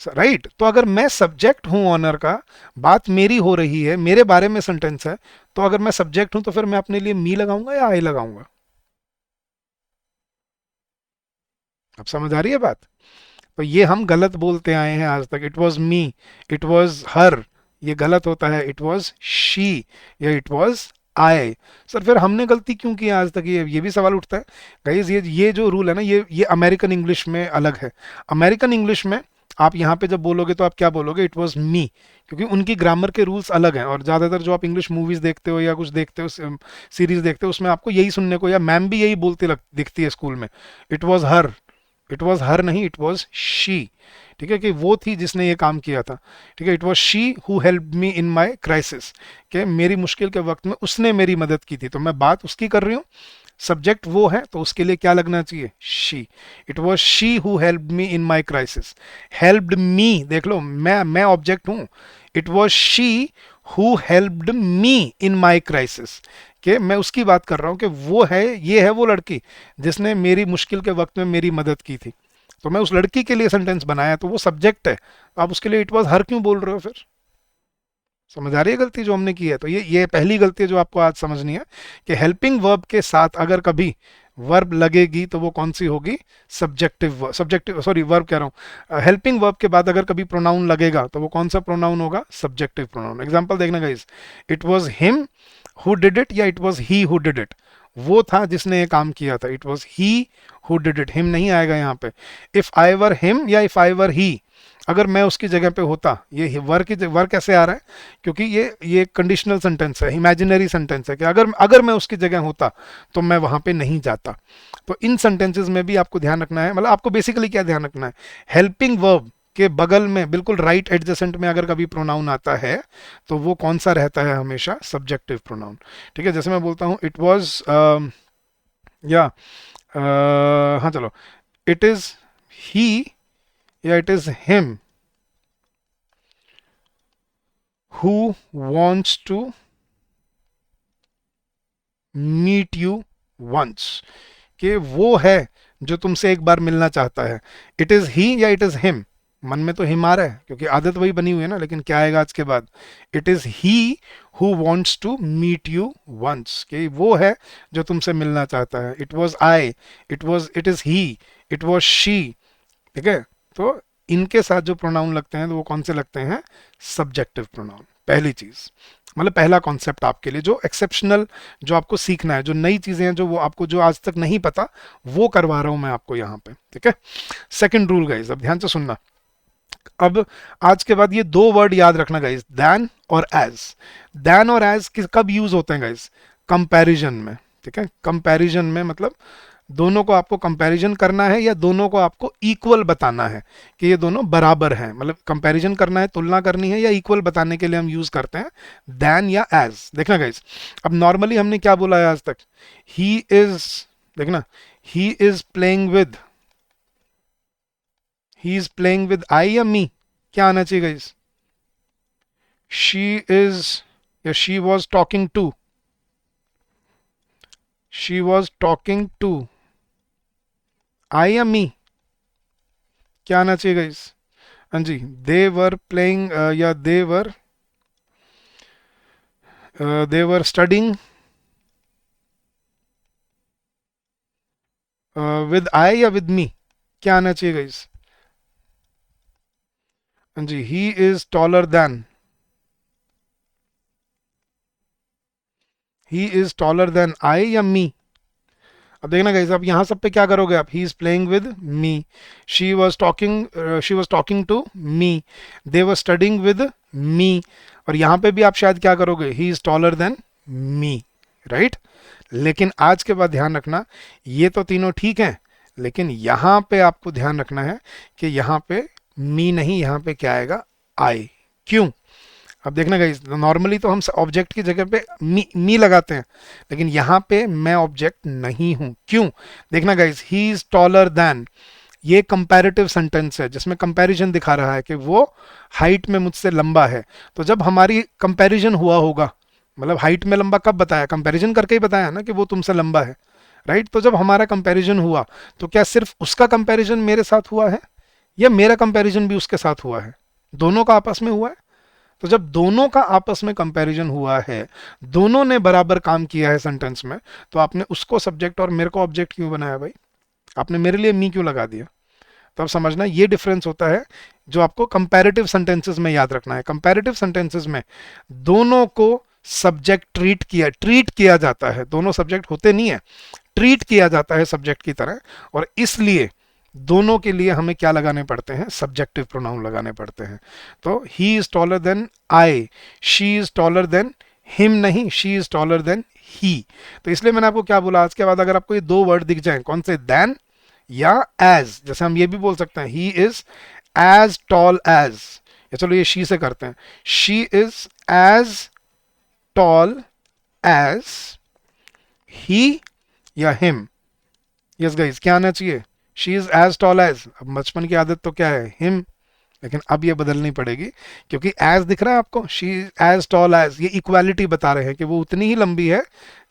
राइट। तो अगर मैं सब्जेक्ट हूं ऑनर का, बात मेरी हो रही है, मेरे बारे में सेंटेंस है, तो अगर मैं सब्जेक्ट हूं तो फिर मैं अपने लिए मी लगाऊंगा या आई लगाऊंगा? अब समझ आ रही है बात? तो ये हम गलत बोलते आए हैं आज तक, it was me, it was her, ये गलत होता है, इट वॉज शी या इट वॉज आई। सर फिर हमने गलती क्यों की आज तक, ये भी सवाल उठता है गाइस। ये जो रूल है ना, ये अमेरिकन इंग्लिश में अलग है। अमेरिकन इंग्लिश में आप यहाँ पे जब बोलोगे तो आप क्या बोलोगे, इट वॉज मी, क्योंकि उनकी ग्रामर के रूल्स अलग हैं। और ज़्यादातर जो आप इंग्लिश मूवीज़ देखते हो या कुछ देखते हो, सीरीज देखते हो, उसमें आपको यही सुनने को, या मैम भी यही बोलती दिखती है स्कूल में, it was her. It was her नहीं, इट वॉज शी, ठीक है, कि वो थी जिसने ये काम किया था, ठीक है। It was she who help me in my crisis, कि मेरी मुश्किल के वक्त में उसने मेरी मदद की थी, तो मैं बात उसकी कर रही हूँ, सब्जेक्ट वो है, तो उसके लिए क्या लगना चाहिए? She. It was she who help me in my crisis. Helped me, देख लो मैं ऑब्जेक्ट हूँ, it was she who helped me in my crisis, कि मैं उसकी बात कर रहा हूँ कि वो है, ये है वो लड़की जिसने मेरी मुश्किल के वक्त में मेरी मदद की थी, तो मैं उस लड़की के लिए सेंटेंस बनाया, तो वो सब्जेक्ट है। आप उसके लिए इट वॉज हर क्यों बोल रहे हो फिर? समझ आ रही है गलती जो हमने की है? तो ये पहली गलती है जो आपको आज समझनी है, कि हेल्पिंग वर्ब के साथ अगर कभी वर्ब लगेगी तो वो कौन सी होगी? सब्जेक्टिव, सॉरी वर्ब कह रहा हूँ, हेल्पिंग वर्ब के बाद अगर कभी प्रोनाउन लगेगा तो वो कौन सा प्रोनाउन होगा? Subjective pronoun. एग्जांपल देखना guys, it was him who did it या it was he who did it, वो था जिसने ये काम किया था, it was he who did it, him नहीं आएगा यहाँ पे। इफ आई वर हिम या इफ आई वर ही, अगर मैं उसकी जगह पे होता, ये वर की वर कैसे आ रहा है, क्योंकि ये कंडीशनल सेंटेंस है, इमेजिनरी सेंटेंस है कि अगर अगर मैं उसकी जगह होता तो मैं वहां पे नहीं जाता। तो इन सेंटेंसेस में भी आपको ध्यान रखना है, मतलब आपको बेसिकली क्या ध्यान रखना है, हेल्पिंग वर्ब के बगल में बिल्कुल राइट एडजेसेंट में अगर कभी प्रोनाउन आता है तो वो कौन सा रहता है, हमेशा सब्जेक्टिव प्रोनाउन। ठीक है, जैसे मैं बोलता हूँ इट वॉज, या हाँ चलो, इट इज ही या it is him who wants to meet you once, कि वो है जो तुमसे एक बार मिलना चाहता है। इट इज ही या इट इज हिम, मन में तो हिम आ रहा है क्योंकि आदत वही बनी हुई है ना, लेकिन क्या आएगा आज के बाद, it is he who wants to meet you once, कि वो है जो तुमसे मिलना चाहता है। It was I, it is he, it was she. ठीक है, तो इनके साथ जो प्रोनाउन लगते हैं तो वो कौन से लगते हैं, सब्जेक्टिव प्रोनाउन। पहली चीज, मतलब पहला कॉन्सेप्ट आपके लिए जो एक्सेप्शनल, जो आपको सीखना है, जो नई चीजें हैं, जो वो आपको जो आज तक नहीं पता, वो करवा रहा हूं मैं आपको यहाँ पे। ठीक है, सेकंड रूल गाइज, अब ध्यान से सुनना। अब आज के बाद ये दो वर्ड याद रखना गाइज, दैन और एज। दैन और एज कब यूज होते हैं गाइज, कंपैरिजन में। ठीक है, कंपैरिजन में मतलब दोनों को आपको कंपैरिजन करना है या दोनों को आपको इक्वल बताना है कि ये दोनों बराबर हैं, मतलब कंपैरिजन करना है, तुलना करनी है, या इक्वल बताने के लिए हम यूज करते हैं देन या एज। देखना गाइस, अब नॉर्मली हमने क्या बोला है आज तक, ही इज, देखना, he is playing with, he is playing with I या मी, क्या आना चाहिए गाइस, शी इज या she was talking to, she was talking to I या मी, क्या आना चाहिए गाइस, हाँ जी, दे वर प्लेइंग या दे वर स्टडिंग विद आई या विद मी, क्या आना चाहिए गाइस, हाँ जी, he is taller than, he is taller than I या मी। अब देखना गाइस, आप यहाँ सब पे क्या करोगे आप, he is playing with me, she was talking to me, they were studying with me, और यहाँ पे भी आप शायद क्या करोगे, he is taller than me, right. लेकिन आज के बाद ध्यान रखना, ये तो तीनों ठीक हैं, लेकिन यहाँ पे आपको ध्यान रखना है कि यहाँ पे मी नहीं, यहाँ पे क्या आएगा, आई। क्यों, अब देखना गाइस, नॉर्मली तो हम ऑब्जेक्ट की जगह पे मी लगाते हैं, लेकिन यहाँ पे मैं ऑब्जेक्ट नहीं हूं। क्यों, देखना guys, he is taller then, ये कंपैरेटिव सेंटेंस है जिसमें कंपैरिजन दिखा रहा है कि वो हाइट में मुझसे लंबा है। तो जब हमारी कंपैरिजन हुआ होगा, मतलब हाइट में लंबा कब बताया, कंपैरिजन करके ही बताया ना कि वो तुमसे लंबा है, राइट। तो जब हमारा कंपैरिजन हुआ तो क्या सिर्फ उसका कंपैरिजन मेरे साथ हुआ है या मेरा कंपैरिजन भी उसके साथ हुआ है, दोनों का आपस में हुआ है। तो जब दोनों का आपस में कंपैरिजन हुआ है, दोनों ने बराबर काम किया है सेंटेंस में, तो आपने उसको सब्जेक्ट और मेरे को ऑब्जेक्ट क्यों बनाया भाई, आपने मेरे लिए मी क्यों लगा दिया। तो अब समझना, ये डिफरेंस होता है जो आपको कंपैरेटिव सेंटेंसेस में याद रखना है। कंपैरेटिव सेंटेंसेस में दोनों को सब्जेक्ट ट्रीट किया जाता है, दोनों सब्जेक्ट होते नहीं है, ट्रीट किया जाता है सब्जेक्ट की तरह, और इसलिए दोनों के लिए हमें क्या लगाने पड़ते हैं, सब्जेक्टिव प्रोनाउन लगाने पड़ते हैं। तो he is taller than I, she is taller than him नहीं, she is taller than he. तो इसलिए मैंने आपको क्या बोला, आज के बाद अगर आपको ये दो वर्ड दिख जाए, कौन से, देन या एज, जैसे हम ये भी बोल सकते हैं, he is as tall as, या चलो ये शी से करते हैं, she is as tall as he या हिम। यस गाइस, क्या आना चाहिए, she is as tall as. अब बचपन की आदत तो क्या है, हिम, लेकिन अब ये बदलनी पड़ेगी क्योंकि एज दिख रहा है आपको, she is as tall as, ये इक्वालिटी बता रहे हैं कि वो उतनी ही लंबी है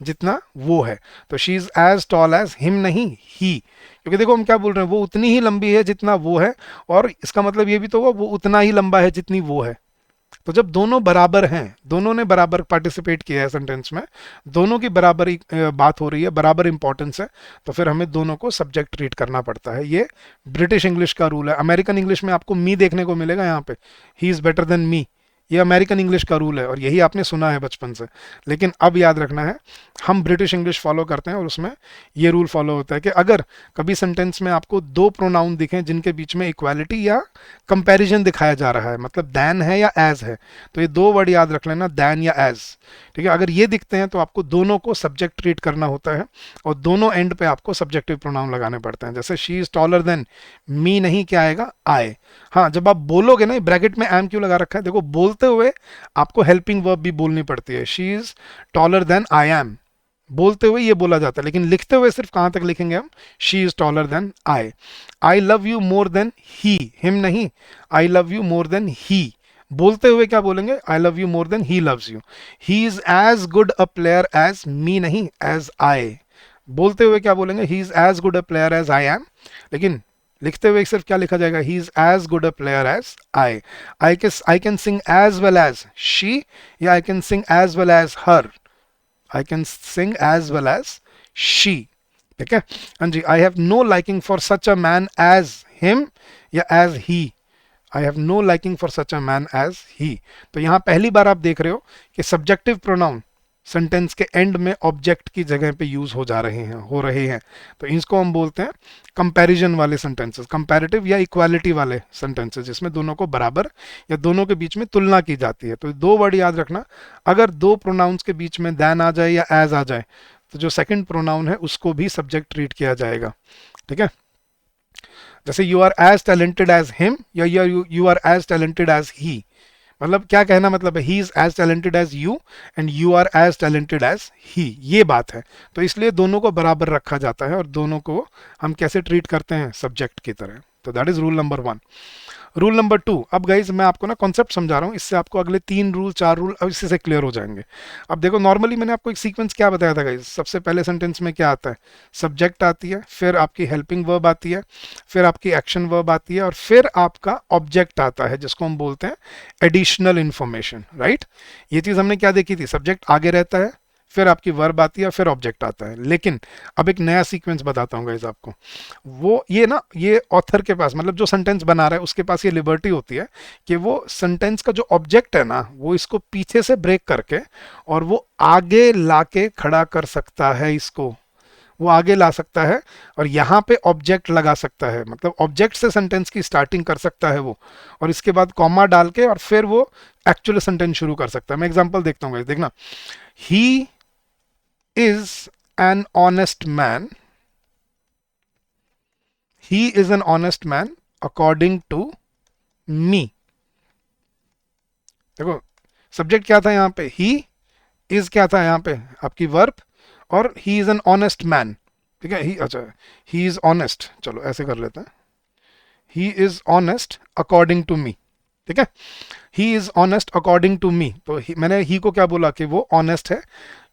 जितना वो है। तो she is as tall as him नहीं, ही, क्योंकि देखो हम क्या बोल रहे हैं, वो उतनी ही लंबी है जितना वो है, और इसका मतलब ये भी तो वो उतना ही लंबा है जितनी वो है। तो जब दोनों बराबर हैं, दोनों ने बराबर पार्टिसिपेट किया है सेंटेंस में, दोनों की बराबर बात हो रही है, बराबर इंपॉर्टेंस है, तो फिर हमें दोनों को सब्जेक्ट ट्रीट करना पड़ता है। ये ब्रिटिश इंग्लिश का रूल है। अमेरिकन इंग्लिश में आपको मी देखने को मिलेगा यहाँ पे, he is better than me, ये अमेरिकन इंग्लिश का रूल है और यही आपने सुना है बचपन से, लेकिन अब याद रखना है हम ब्रिटिश इंग्लिश फॉलो करते हैं और उसमें ये रूल फॉलो होता है कि अगर कभी सेंटेंस में आपको दो प्रोनाउन दिखें जिनके बीच में इक्वालिटी या कंपैरिजन दिखाया जा रहा है, मतलब दैन है या एज है, तो ये दो वर्ड याद रख लेना, दैन या एज। ठीक है, अगर ये दिखते हैं तो आपको दोनों को सब्जेक्ट ट्रीट करना होता है और दोनों एंड पे आपको सब्जेक्टिव प्रोनाउन लगाने पड़ते हैं। जैसे शी इज टॉलर देन मी, नहीं क्या आएगा, आई। हाँ, जब आप बोलोगे ना, ब्रैकेट में एम क्यों लगा रखा है, देखो बोलते हुए आपको हेल्पिंग वर्ब भी बोलनी पड़ती है, she is taller than I am, बोलते हुए ये बोला जाता है, लेकिन लिखते हुए सिर्फ कहां तक लिखेंगे हम, she is taller than I. I love you more than he, him नहीं, I love you more than he. बोलते हुए क्या बोलेंगे, I love you more than he loves you. He is as good a player as me, नहीं as I. बोलते हुए क्या बोलेंगे, he is as good a player as I am, लेकिन लिखते हुए सिर्फ क्या लिखा जाएगा, he is as good a player as I. I can sing as well as she, या I can sing as well as her, I can sing as well as she. ठीक है, हाँ जी, I have no liking for such a man as him या as he, I have no liking for such a man as he. तो यहां पहली बार आप देख रहे हो कि सब्जेक्टिव प्रोनाउन सेंटेंस के एंड में ऑब्जेक्ट की जगह पे यूज हो रहे हैं। तो इसको हम बोलते हैं कंपैरिजन वाले सेंटेंसेस, कंपैरेटिव या इक्वालिटी वाले सेंटेंसेस, जिसमें दोनों को बराबर या दोनों के बीच में तुलना की जाती है। तो दो वर्ड याद रखना, अगर दो प्रोनाउंस के बीच में दैन आ जाए या एज आ जाए तो जो सेकंड प्रोनाउन है उसको भी सब्जेक्ट ट्रीट किया जाएगा। ठीक है, जैसे you are as talented as him या you are as talented as he, मतलब क्या कहना मतलब है, he is as talented as you and you are as talented as he, ये बात है। तो इसलिए दोनों को बराबर रखा जाता है और दोनों को हम कैसे ट्रीट करते हैं, सब्जेक्ट की तरह। तो that is rule number 1। Rule number 2, अब गाइज मैं आपको ना कॉन्सेप्ट समझा रहा हूँ, इससे आपको अगले 3 रूल 4 रूल अब इससे से क्लियर हो जाएंगे। अब देखो, नॉर्मली मैंने आपको एक सीक्वेंस क्या बताया था गाइज, सबसे पहले सेंटेंस में क्या आता है, सब्जेक्ट आती है, फिर आपकी हेल्पिंग वर्ब आती है, फिर आपकी एक्शन वर्ब आती है और फिर आपका ऑब्जेक्ट आता है जिसको हम बोलते हैं एडिशनल इंफॉर्मेशन, राइट। ये चीज हमने क्या देखी थी, सब्जेक्ट आगे रहता है, फिर आपकी वर्ब आती है, फिर ऑब्जेक्ट आता है। लेकिन अब एक नया सीक्वेंस बताता हूँ गाइस आपको, वो ये ना, ये ऑथर के पास, मतलब जो सेंटेंस बना रहा है उसके पास ये लिबर्टी होती है कि वो सेंटेंस का जो ऑब्जेक्ट है ना, वो इसको पीछे से ब्रेक करके और वो आगे लाके खड़ा कर सकता है, इसको वो आगे ला सकता है और यहाँ पे ऑब्जेक्ट लगा सकता है, मतलब ऑब्जेक्ट से सेंटेंस की स्टार्टिंग कर सकता है वो, और इसके बाद कॉमा डाल के और फिर वो एक्चुअल सेंटेंस शुरू कर सकता है। मैं एग्जांपल देखता हूँ, देखना, ही is an honest man, he is an honest man according to me। देखो, सब्जेक्ट क्या था यहाँ पे, ही, इज क्या था यहाँ पे, आपकी वर्ब, और ही इज एन ऑनेस्ट मैन। ठीक है, ही, अच्छा, ही इज ऑनेस्ट, चलो ऐसे कर लेते हैं, he is honest according to me. ठीक है, he is honest according to me, तो मैंने ही को क्या बोला कि वो ऑनेस्ट है,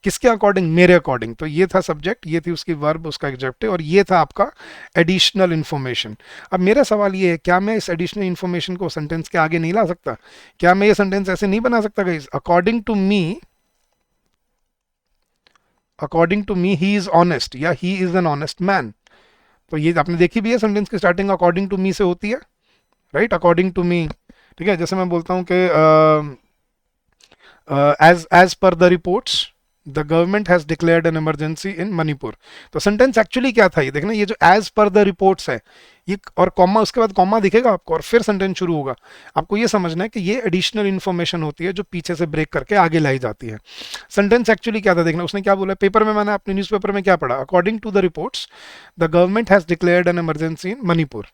किसके अकॉर्डिंग, मेरे अकॉर्डिंग। तो ये था सब्जेक्ट, ये थी उसकी वर्ब, उसका एडजेक्टिव, और ये था आपका एडिशनल इन्फॉर्मेशन। अब मेरा सवाल ये है, क्या मैं इस एडिशनल इन्फॉर्मेशन को सेंटेंस के आगे नहीं ला सकता, क्या मैं ये सेंटेंस ऐसे नहीं बना सकता guys, according to me, according to me he is honest या he is an honest man. तो ये आपने देखी भी है, सेंटेंस की स्टार्टिंग अकॉर्डिंग टू मी से होती है, राइट, अकॉर्डिंग टू मी। ठीक है, जैसे मैं बोलता हूँ कि as per the reports the government has declared an emergency in Manipur. तो सेंटेंस एक्चुअली क्या था, ये देखना, ये जो as per the reports है, ये और कॉमा, उसके बाद कॉमा दिखेगा आपको और फिर सेंटेंस शुरू होगा। आपको ये समझना है कि ये एडिशनल इन्फॉर्मेशन होती है जो पीछे से ब्रेक करके आगे लाई जाती है। सेंटेंस एक्चुअली क्या था, देखना उसने क्या बोला पेपर में, मैंने अपने न्यूज़पेपर में क्या पढ़ा, according to the reports the government has declared an emergency in Manipur.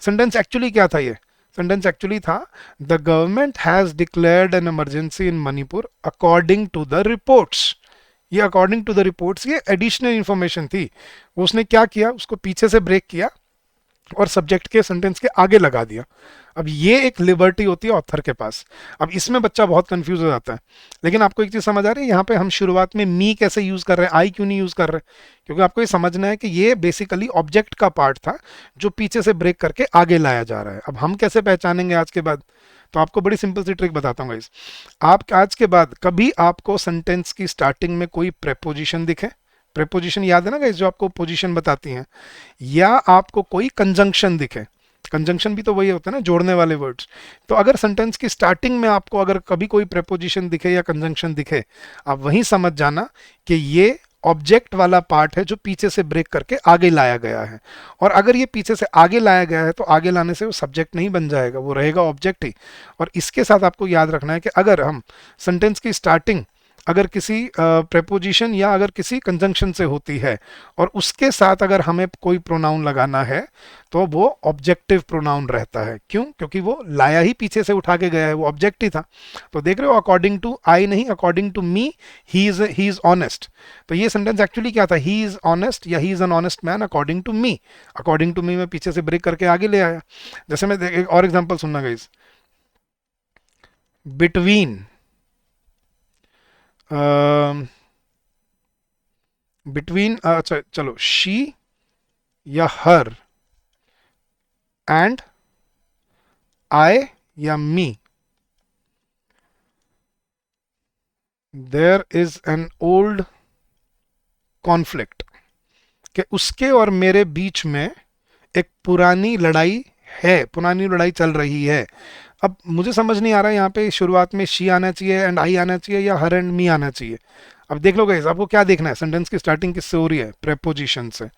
Sentence actually क्या था, ये सेंटेंस एक्चुअली था the government has declared an emergency in Manipur according to the reports. ये अकॉर्डिंग टू द रिपोर्ट्स ये additional information थी, उसने क्या किया, उसको पीछे से ब्रेक किया और सब्जेक्ट के सेंटेंस के आगे लगा दिया। अब ये एक लिबर्टी होती है ऑथर के पास। अब इसमें बच्चा बहुत कंफ्यूज हो जाता है, लेकिन आपको एक चीज समझ आ रही है, यहाँ पे हम शुरुआत में मी कैसे यूज कर रहे हैं, आई क्यों नहीं यूज कर रहे, क्योंकि आपको ये समझना है कि ये बेसिकली ऑब्जेक्ट का पार्ट था जो पीछे से ब्रेक करके आगे लाया जा रहा है। अब हम कैसे पहचानेंगे आज के बाद, तो आपको बड़ी सिंपल सी ट्रिक बताता हूँ गाइस। आप आज के बाद कभी आपको सेंटेंस की स्टार्टिंग में कोई प्रेपोजिशन दिखे, प्रेपोजिशन याद है ना गाइस, जो आपको पोजीशन बताती हैं, या आपको कोई कंजंक्शन दिखे, कंजंक्शन भी तो वही होता है ना, जोड़ने वाले वर्ड्स। तो अगर सेंटेंस की स्टार्टिंग में आपको अगर कभी कोई प्रेपोजिशन दिखे या कंजंक्शन दिखे, आप वहीं समझ जाना कि ये ऑब्जेक्ट वाला पार्ट है जो पीछे से ब्रेक करके आगे लाया गया है। और अगर ये पीछे से आगे लाया गया है तो आगे लाने से वो सब्जेक्ट नहीं बन जाएगा, वो रहेगा ऑब्जेक्ट ही। और इसके साथ आपको याद रखना है कि अगर हम सेंटेंस की स्टार्टिंग अगर किसी प्रेपोजिशन या अगर किसी कंजंक्शन से होती है और उसके साथ अगर हमें कोई प्रोनाउन लगाना है तो वो ऑब्जेक्टिव प्रोनाउन रहता है। क्यों? क्योंकि वो लाया ही पीछे से उठा के गया है, वो ऑब्जेक्ट ही था। तो देख रहे हो, अकॉर्डिंग टू आई नहीं, according to me he is honest. तो ये सेंटेंस एक्चुअली क्या था? ही इज ऑनेस्ट या he is an honest man according to me. According to me में पीछे से ब्रेक करके आगे ले आया। जैसे मैं एक और एग्जांपल सुनना गाइस, बिटवीन बिटवीन अच्छा चलो, शी या हर एंड आई या me, there is an old conflict, कि उसके और मेरे बीच में एक पुरानी लड़ाई है, पुरानी लड़ाई चल रही है। अब मुझे समझ नहीं आ रहा है यहाँ पे शुरुआत में शी आना चाहिए एंड आई आना चाहिए या हर एंड मी आना चाहिए। अब देख लो गाइस, आपको क्या देखना है, सेंटेंस की स्टार्टिंग किससे हो रही है? प्रेपोजिशन से।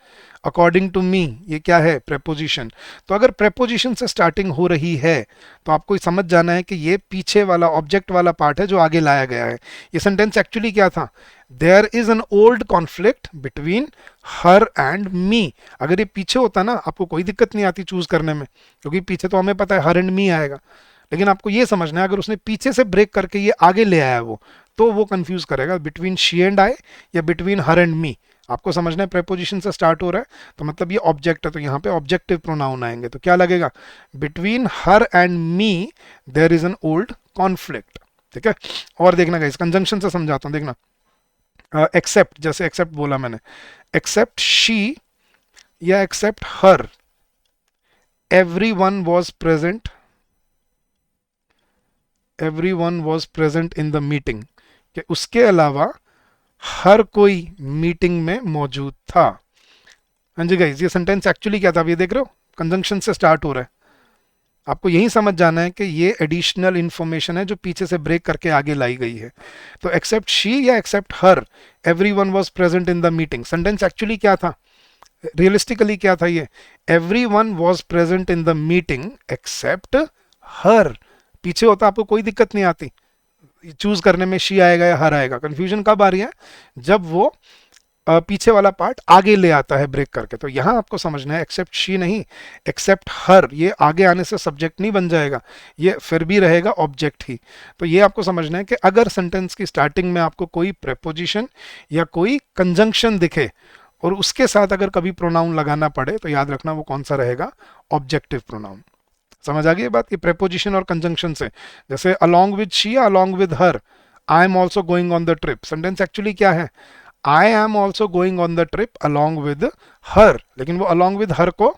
अकॉर्डिंग टू मी ये क्या है? प्रेपोजिशन। तो अगर प्रेपोजिशन से स्टार्टिंग हो रही है तो आपको समझ जाना है कि ये पीछे वाला ऑब्जेक्ट वाला पार्ट है जो आगे लाया गया है। ये सेंटेंस एक्चुअली क्या था? There is an old conflict between her and me. अगर ये पीछे होता ना, आपको कोई दिक्कत नहीं आती चूज करने में, क्योंकि पीछे तो हमें पता है हर एंड मी आएगा। लेकिन आपको ये समझना है, अगर उसने पीछे से ब्रेक करके ये आगे ले आया तो वो कंफ्यूज करेगा बिटवीन शी एंड आई या बिटवीन हर एंड मी। आपको समझना है प्रेपोजिशन से स्टार्ट हो रहा है तो मतलब ये ऑब्जेक्ट है, तो यहाँ पे ऑब्जेक्टिव प्रोनाउन आएंगे। तो क्या लगेगा? Between her and me there is an old conflict. ठीक है, और देखना गाइस, कंजंक्शन से समझाता हूँ, देखना। एक्सेप्ट, जैसे एक्सेप्ट बोला मैंने, एक्सेप्ट शी या except her, everyone was present, everyone was present in the meeting, कि उसके अलावा हर कोई मीटिंग में मौजूद था। हाँ जी गाइस, ये सेंटेंस एक्चुअली क्या था? अब ये देख रहे हो, कंजंक्शन से स्टार्ट हो रहा है। आपको यही समझ जाना है कि ये एडिशनल इंफॉर्मेशन है जो पीछे से ब्रेक करके आगे लाई गई है। तो एक्सेप्ट शी या except her, everyone was present in the meeting, sentence actually क्या था? रियलिस्टिकली क्या था ये? Everyone was present in the meeting except her. पीछे होता आपको कोई दिक्कत नहीं आती चूज करने में, शी आएगा या हर आएगा। कंफ्यूजन कब आ रही है? जब वो पीछे वाला पार्ट आगे ले आता है ब्रेक करके। तो यहां आपको समझना है एक्सेप्ट शी नहीं, एक्सेप्ट हर, ये आगे आने से सब्जेक्ट नहीं बन जाएगा, ये फिर भी रहेगा ऑब्जेक्ट ही। तो ये आपको समझना है कि अगर सेंटेंस की स्टार्टिंग में आपको कोई प्रेपोजिशन या कोई कंजंक्शन दिखे और उसके साथ अगर कभी प्रोनाउन लगाना पड़े तो याद रखना वो कौन सा रहेगा? Objective pronoun. समझ आ गई बात? ये प्रेपोजिशन और कंजंक्शन से, जैसे along with she, along with her, I am also going on the trip, sentence actually क्या है? I am also going on the trip along with her, लेकिन वो अलोंग विद हर को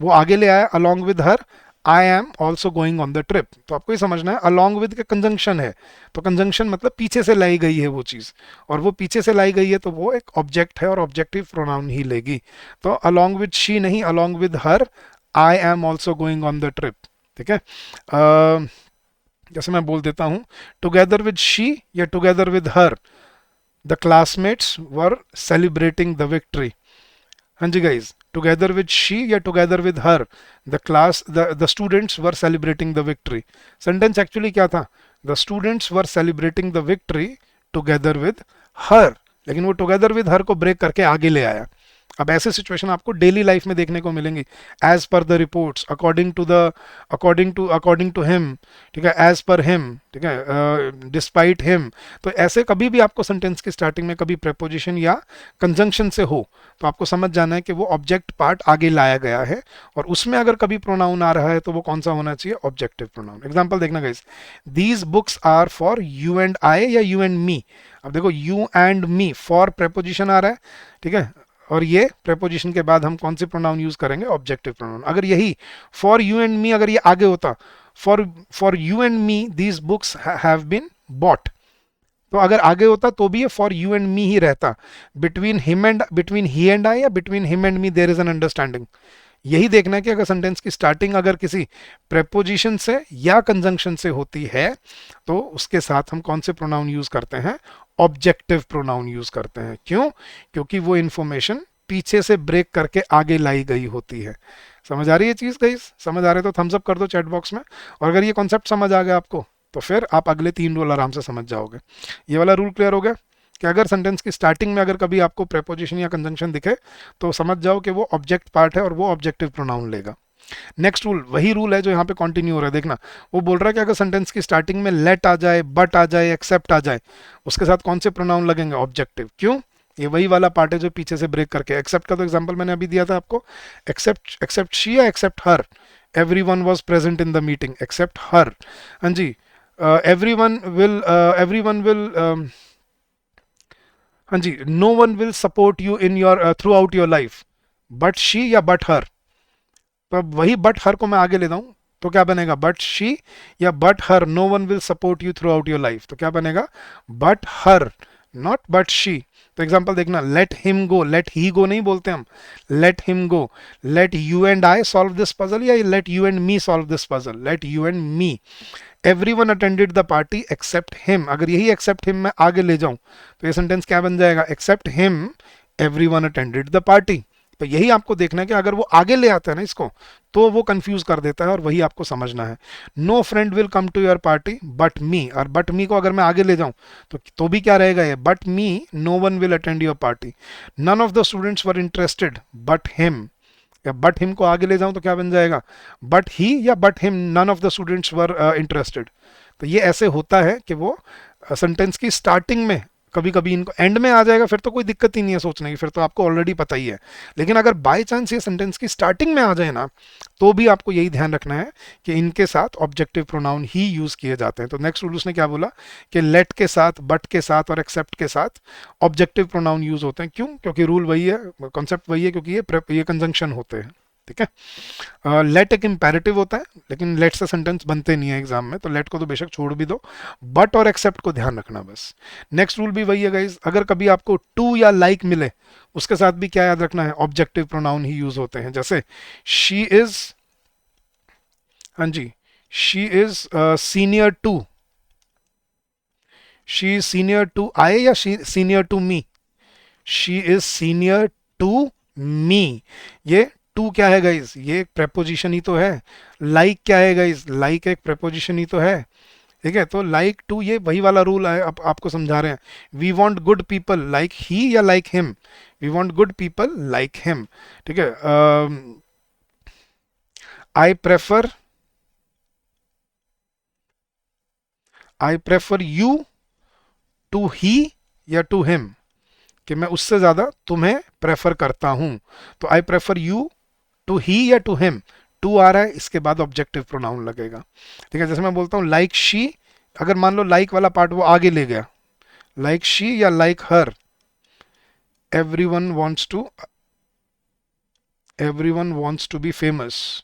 वो आगे ले आया, along with her I am also going on the trip. तो आपको ये समझना है अलोंग विद का कंजंक्शन है, तो कंजंक्शन मतलब पीछे से लाई गई है वो चीज, और वो पीछे से लाई गई है तो वो एक ऑब्जेक्ट है और ऑब्जेक्टिव प्रोनाउन ही लेगी। तो अलोंग विद शी नहीं, along with her I am also going on the trip. ठीक है, जैसे मैं बोल देता हूं, टुगेदर विद शी या together with her the classmates were celebrating the victory. हाँ जी गाइज, टुगेदर विद शी या together with her the students were celebrating the victory. Sentence actually क्या था? The students were celebrating the victory together with her, लेकिन वो together with her को break करके आगे ले आया। अब ऐसे सिचुएशन आपको डेली लाइफ में देखने को मिलेंगी। As per the reports, according to him, ठीक है, एज पर हिम, ठीक है, डिस्पाइट हिम। तो ऐसे कभी भी आपको सेंटेंस की स्टार्टिंग में कभी प्रेपोजिशन या कंजंक्शन से हो तो आपको समझ जाना है कि वो ऑब्जेक्ट पार्ट आगे लाया गया है, और उसमें अगर कभी प्रोनाउन आ रहा है तो वो कौन सा होना चाहिए? Objective pronoun. एग्जाम्पल देखना guys, these books are for you and I या यू एंड मी। अब देखो, you and me, for preposition आ रहा है, ठीक है, और ये प्रेपोजिशन के बाद हम कौन से प्रोनाउन यूज करेंगे? Objective pronoun. अगर यही फॉर यू एंड मी अगर ये आगे होता, for you and me these books have been bought, तो अगर आगे होता तो भी ये फॉर यू एंड मी ही रहता। बिटवीन ही एंड आई या between him and me there is an understanding, यही देखना है कि अगर सेंटेंस की स्टार्टिंग अगर किसी प्रेपोजिशन से या कंजंक्शन से होती है तो उसके साथ हम कौन से प्रोनाउन यूज करते हैं, ऑब्जेक्टिव प्रोनाउन यूज करते हैं। क्यों? क्योंकि वो इंफॉर्मेशन पीछे से ब्रेक करके आगे लाई गई होती है। समझ आ रही है चीज गाइस? समझ आ रहे तो थम्स अप कर दो चैट बॉक्स में। और अगर ये कॉन्सेप्ट समझ आ गया आपको तो फिर आप अगले 3 रूल आराम से समझ जाओगे। ये वाला रूल क्लियर हो गया कि अगर सेंटेंस की स्टार्टिंग में अगर कभी आपको प्रेपोजिशन या कंजंक्शन दिखे तो समझ जाओ कि वो ऑब्जेक्ट पार्ट है और वो ऑब्जेक्टिव प्रोनाउन लेगा। नेक्स्ट रूल वही रूल है जो यहाँ पे कंटिन्यू हो रहा है। देखना, वो बोल रहा है कि अगर सेंटेंस की स्टार्टिंग में लेट आ जाए, बट आ जाए, एक्सेप्ट आ जाए, उसके साथ कौन से प्रोनाउन लगेंगे, ऑब्जेक्टिव। क्यों? ये वही वाला पार्ट है जो पीछे से ब्रेक करके, एक्सेप्ट का तो एग्जांपल मैंने अभी दिया था आपको, एक्सेप्ट एक्सेप्ट शी या except her, everyone was present in the meeting except her। हाँ जी, everyone will हाँ जी, no one will support you in your throughout your life, but she या बट हर। तो अब वही बट हर को मैं आगे ले जाऊं तो क्या बनेगा, बट शी या but her no one will support you throughout your life, तो क्या बनेगा, but her, not but she. तो एग्जांपल देखना, let him go, let he go नहीं बोलते हम, let him go, let you and I solve this puzzle या let you and me solve this puzzle, let you and me. Everyone attended the party except him, अगर यही accept him मैं आगे ले जाऊं तो ये सेंटेंस क्या बन जाएगा, except him everyone attended the party. तो यही आपको देखना है कि अगर वो आगे ले आता है ना इसको तो वो कंफ्यूज कर देता है, और वही आपको समझना है। No friend will come to your party but me, और बट मी को अगर मैं आगे ले जाऊं तो भी क्या रहेगा ये, but me no one will attend your party. None of the students were interested but him, या बट हिम को आगे ले जाऊं तो क्या बन जाएगा, बट ही या but him none of the students were interested. तो ये ऐसे होता है कि वो सेंटेंस की स्टार्टिंग में कभी कभी इनको एंड में आ जाएगा, फिर तो कोई दिक्कत ही नहीं है सोचने की, फिर तो आपको ऑलरेडी पता ही है। लेकिन अगर बाय चांस ये सेंटेंस की स्टार्टिंग में आ जाए ना तो भी आपको यही ध्यान रखना है कि इनके साथ ऑब्जेक्टिव प्रोनाउन ही यूज किए जाते हैं। तो नेक्स्ट रूल उसने क्या बोला कि लेट के साथ, बट के साथ और एक्सेप्ट के साथ ऑब्जेक्टिव प्रोनाउन यूज होते हैं। क्यों? क्योंकि रूल वही है, कॉन्सेप्ट वही है, क्योंकि ये कंजंक्शन होते हैं। ठीक है, लेट एक इंपेरेटिव होता है लेकिन लेट से सेंटेंस बनते नहीं है एग्जाम में, तो लेट को तो बेशक छोड़ भी दो, बट और एक्सेप्ट को ध्यान रखना बस। नेक्स्ट रूल भी वही है गाइज, अगर कभी आपको टू या लाइक मिले उसके साथ भी क्या याद रखना है, ऑब्जेक्टिव प्रोनाउन ही यूज होते हैं। जैसे शी इज, हाँ जी, she is senior to, she is senior to I या senior to me, she is senior to me. ये टू क्या है गाइज, ये एक प्रेपोजिशन ही तो है। लाइक क्या है गाइज, लाइक एक प्रेपोजिशन ही तो है। ठीक है, तो लाइक टू ये वही वाला रूल है, अब आपको समझा रहे हैं। We want good people like he या like him, we want good people like him. ठीक है, I prefer you to he या टू हिम, कि मैं उससे ज्यादा तुम्हें प्रेफर करता हूं। तो आई प्रेफर यू टू ही या टू हिम, टू आ रहा है इसके बाद ऑब्जेक्टिव प्रोनाउन लगेगा। ठीक है, जैसे मैं बोलता हूँ लाइक शी, अगर मान लो लाइक वाला पार्ट वो आगे ले गया, लाइक शी या like her, everyone wants to, everyone wants to be famous,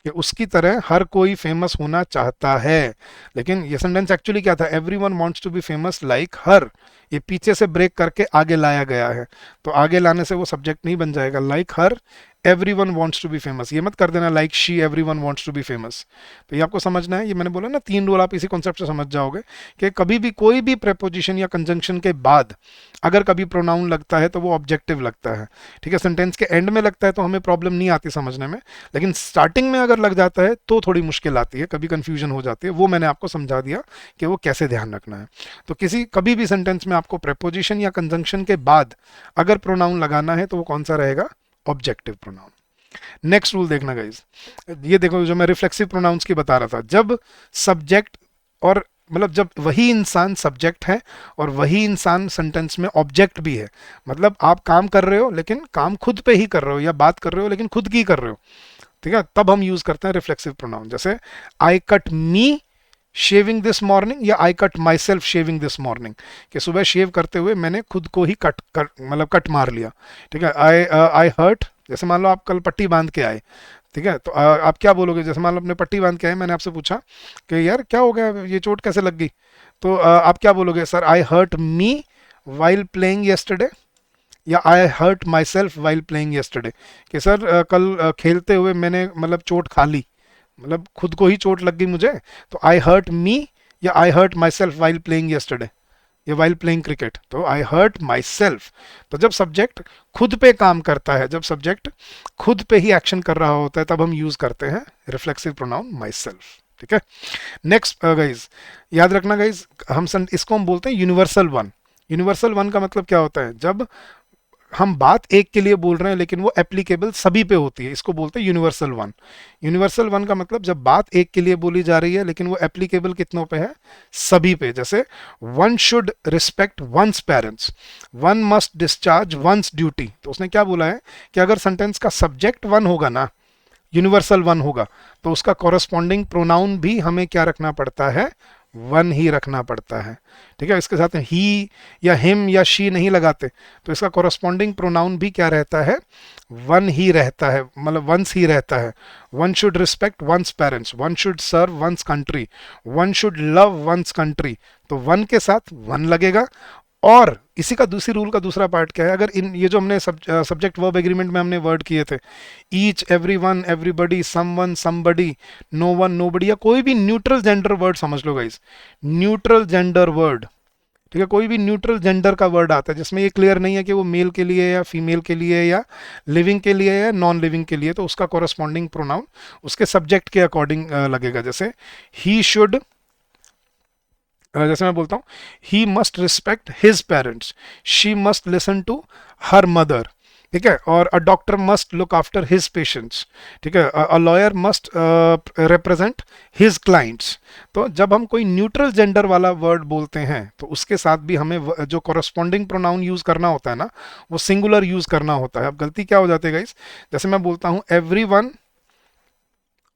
कि उसकी तरह हर कोई फेमस होना चाहता है। लेकिन ये सेंटेंस एक्चुअली क्या था, everyone wants to be famous like her, ये पीछे से ब्रेक करके आगे लाया गया है, तो आगे लाने से वो सब्जेक्ट नहीं बन जाएगा, like her everyone wants to be famous. ये मत कर देना like she everyone wants to be famous. तो ये आपको समझना है, ये मैंने बोला ना 3 रूल, आप इसी कॉन्सेप्ट से समझ जाओगे कि कभी भी कोई भी प्रेपोजिशन या कंजंक्शन के बाद अगर कभी प्रोनाउन लगता है तो वो ऑब्जेक्टिव लगता है। ठीक है, सेंटेंस के एंड में लगता है तो हमें प्रॉब्लम नहीं आती समझने में, लेकिन स्टार्टिंग में अगर लग जाता है तो थोड़ी मुश्किल आती है, कभी कंफ्यूजन हो जाती है। वो मैंने आपको समझा दिया कि वो कैसे ध्यान रखना है। तो कभी भी सेंटेंस में आपको प्रेपोजिशन या कंजंक्शन के बाद अगर प्रोनाउन लगाना है तो वो कौन सा रहेगा, ऑब्जेक्टिव प्रोनाउन। नेक्स्ट रूल देखना गाइज, ये देखो जो मैं रिफ्लेक्सिव प्रोनाउंस की बता रहा था, जब सब्जेक्ट और मतलब जब वही इंसान सब्जेक्ट है और वही इंसान सेंटेंस में ऑब्जेक्ट भी है, मतलब आप काम कर रहे हो लेकिन काम खुद पे ही कर रहे हो, या बात कर रहे हो लेकिन खुद की कर रहे हो, ठीक है, तब हम यूज करते हैं रिफ्लेक्सिव प्रोनाउन। जैसे I cut me shaving this morning या I cut myself shaving this morning, कि सुबह शेव करते हुए मैंने खुद को ही मतलब कट मार लिया। ठीक है, आई हर्ट, जैसे मान लो आप कल पट्टी बांध के आए, ठीक है, तो आप क्या बोलोगे, जैसे मान लो अपने पट्टी बांध के आए, मैंने आपसे पूछा कि यार क्या हो गया, ये चोट कैसे लग गई, तो आप क्या बोलोगे, sir I hurt me while playing yesterday, या I hurt myself while playing yesterday, कि सर कल खेलते हुए मैंने मतलब चोट खा ली, मतलब खुद को ही चोट लग गई मुझे, तो आई हर्ट मी या I hurt myself while playing yesterday या वाइल प्लेइंग क्रिकेट, तो आई हर्ट माई सेल्फ। तो जब सब्जेक्ट खुद पे काम करता है, जब सब्जेक्ट खुद पे ही एक्शन कर रहा होता है, तब हम यूज करते हैं रिफ्लेक्सिव प्रोनाउन माई सेल्फ। ठीक है। नेक्स्ट गाइज, याद रखना गाइज, इसको हम बोलते हैं यूनिवर्सल वन। यूनिवर्सल वन का मतलब क्या होता है, जब हम बात एक के लिए बोल रहे हैं लेकिन वो एप्लीकेबल सभी पे होती है, इसको बोलते हैं यूनिवर्सल वन। यूनिवर्सल वन का मतलब जब बात एक के लिए बोली जा रही है लेकिन वो एप्लीकेबल कितनों पे है, सभी पे। जैसे one should respect one's parents, one must discharge one's duty, तो उसने क्या बोला है कि अगर सेंटेंस का सब्जेक्ट वन होगा ना, यूनिवर्सल वन होगा, तो उसका कॉरस्पॉन्डिंग प्रोनाउन भी हमें क्या रखना पड़ता है, वन ही रखना पड़ता है। ठीक है, इसके साथ ही या हिम या शी नहीं लगाते, तो इसका कॉरस्पॉन्डिंग प्रोनाउन भी क्या रहता है, वन ही रहता है, मतलब वंस ही रहता है। One should respect one's parents, one should serve one's country, one should love one's country, तो वन के साथ वन लगेगा। और इसी का दूसरी रूल का दूसरा पार्ट क्या है, अगर इन ये जो हमने सब्जेक्ट वर्ब एग्रीमेंट में हमने वर्ड किए थे, each, everyone, everybody, someone, somebody, no one, nobody, या कोई भी न्यूट्रल जेंडर वर्ड समझ लो गाइस, न्यूट्रल जेंडर वर्ड, ठीक है, कोई भी न्यूट्रल जेंडर का वर्ड आता है जिसमें ये क्लियर नहीं है कि वो मेल के लिए या फीमेल के लिए या लिविंग के लिए या नॉन लिविंग के लिए, तो उसका कॉरस्पॉन्डिंग प्रोनाउन उसके सब्जेक्ट के अकॉर्डिंग लगेगा। जैसे ही शुड, जैसे मैं बोलता हूँ, he must respect his parents, she must listen to her mother, ठीक है, और a doctor must look after his patients, ठीक है, a lawyer must represent his clients. तो जब हम कोई न्यूट्रल जेंडर वाला वर्ड बोलते हैं तो उसके साथ भी हमें जो कॉरस्पॉन्डिंग प्रोनाउन यूज करना होता है ना, वो सिंगुलर यूज करना होता है। अब गलती क्या हो जाती है गाइस, जैसे मैं बोलता हूँ every one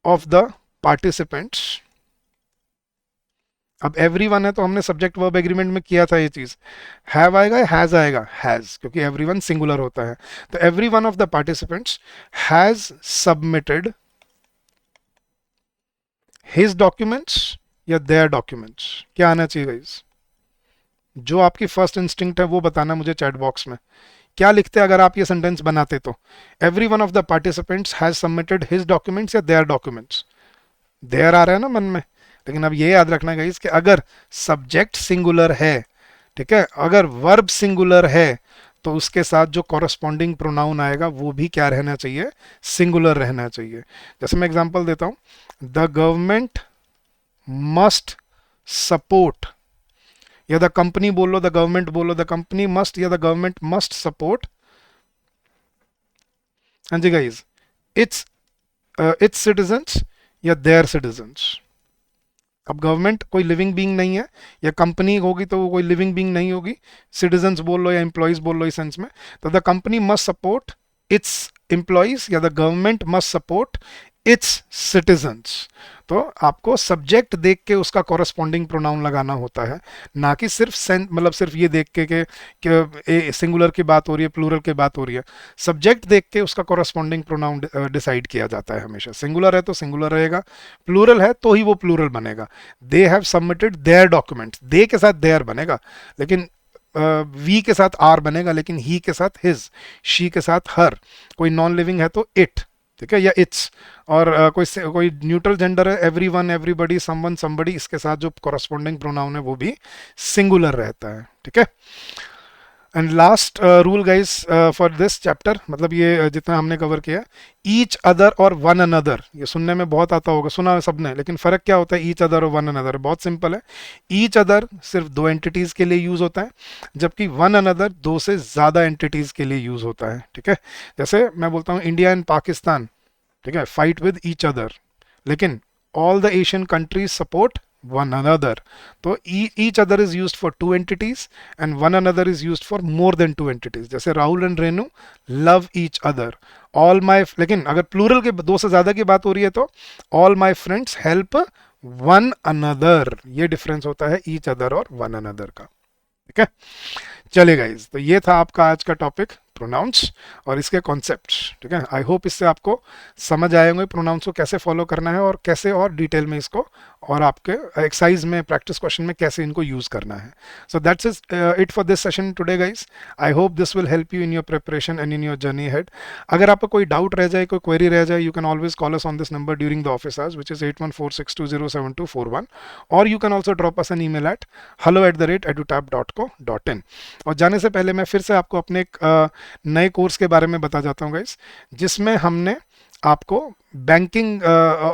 of the participants, अब एवरी वन है तो हमने सब्जेक्ट वर्ब एग्रीमेंट में किया था ये चीज, हैव आएगा, हैज आएगा, हैज, क्योंकि एवरी वन सिंगुलर होता है। तो every one of the participants has submitted his documents या देयर डॉक्यूमेंट्स, क्या आना चाहिए गाइस, जो आपकी फर्स्ट इंस्टिंक्ट है वो बताना मुझे चैट बॉक्स में, क्या लिखते अगर आप ये सेंटेंस बनाते तो, every one of the participants has submitted his documents या देयर डॉक्यूमेंट्स, देयर आ रहा है ना मन में। लेकिन अब ये याद रखना गाइस कि अगर सब्जेक्ट सिंगुलर है, ठीक है, अगर वर्ब सिंगुलर है, तो उसके साथ जो कॉरस्पॉन्डिंग प्रोनाउन आएगा वो भी क्या रहना चाहिए, सिंगुलर रहना चाहिए। जैसे मैं एग्जांपल देता हूं, द गवर्नमेंट मस्ट सपोर्ट, या द कंपनी बोलो, द गवर्नमेंट बोलो, द कंपनी मस्ट या द गवर्नमेंट मस्ट सपोर्ट, हाँ जी गाइस, इट्स इट्स सिटीजन्स या देयर सिटीजन्स। अब गवर्नमेंट कोई लिविंग बीइंग नहीं है, या कंपनी होगी तो वो कोई लिविंग बीइंग नहीं होगी, सिटीजन्स बोल लो या एम्प्लॉयज बोल लो इस सेंस में, तो the company must support its employees या the government must support its citizens. तो आपको सब्जेक्ट देख के उसका कॉरस्पॉन्डिंग प्रोनाउन लगाना होता है, ना कि सिर्फ मतलब सिर्फ ये देख के कि सिंगुलर की बात हो रही है, प्लूरल की बात हो रही है। सब्जेक्ट देख के उसका कॉरस्पॉन्डिंग प्रोनाउन डिसाइड किया जाता है हमेशा। सिंगुलर है तो सिंगुलर रहेगा, प्लूरल है तो ही वो प्लूरल बनेगा। They have submitted their documents, they के साथ देयर बनेगा, लेकिन वी के साथ आर बनेगा, लेकिन ही के साथ हिज, शी के साथ हर, कोई नॉन लिविंग है तो इट, ठीक है, या इट्स, और कोई न्यूट्रल जेंडर है, every one, everybody, someone, somebody, इसके साथ जो कॉरस्पॉन्डिंग प्रोनाउन है वो भी सिंगुलर रहता है। ठीक है। And last rule guys for this chapter, मतलब ये जितना हमने कवर किया, ईच अदर और वन अनदर, ये सुनने में बहुत आता होगा, सुना है सबने, लेकिन फर्क क्या होता है ईच अदर और वन अनदर, बहुत सिंपल है। ईच अदर सिर्फ दो एंटिटीज के लिए यूज होता है, जबकि वन अनदर दो से ज्यादा एंटिटीज के लिए यूज होता है। ठीक है, जैसे मैं बोलता हूँ इंडिया एंड पाकिस्तान, ठीक है, फाइट विद ईच अदर, लेकिन all the Asian countries support one another. तो each other is used for two entities and one another is used for more than two entities. जैसे Rahul and Renu love each other, all my, लेकिन अगर plural के दो से ज्यादा की बात हो रही है तो all my friends help one another. ये डिफरेंस होता है ईच अदर और वन अनदर का। ठीक है, चलिए गाइज, तो ये था आपका आज का टॉपिक प्रोनाउंस और इसके कॉन्सेप्ट्स। ठीक है, आई होप इससे आपको समझ आए होंगे प्रोनाउंस को कैसे फॉलो करना है और कैसे और डिटेल में इसको और आपके एक्सरसाइज में प्रैक्टिस क्वेश्चन में कैसे इनको यूज़ करना है. सो that's it for this session today guys. I hope this will help you in your preparation and in your journey head. अगर आपको कोई डाउट रह जाए, कोई क्वेरी रह जाए, you can always call us on this number during the office hours, which is 8146207241, or you can also drop us an email at hello@edutab.co.in. और जाने से पहले मैं फिर से आपको अपने एक नए कोर्स के बारे में बता जाता हूँ गाइस, जिसमें हमने आपको बैंकिंग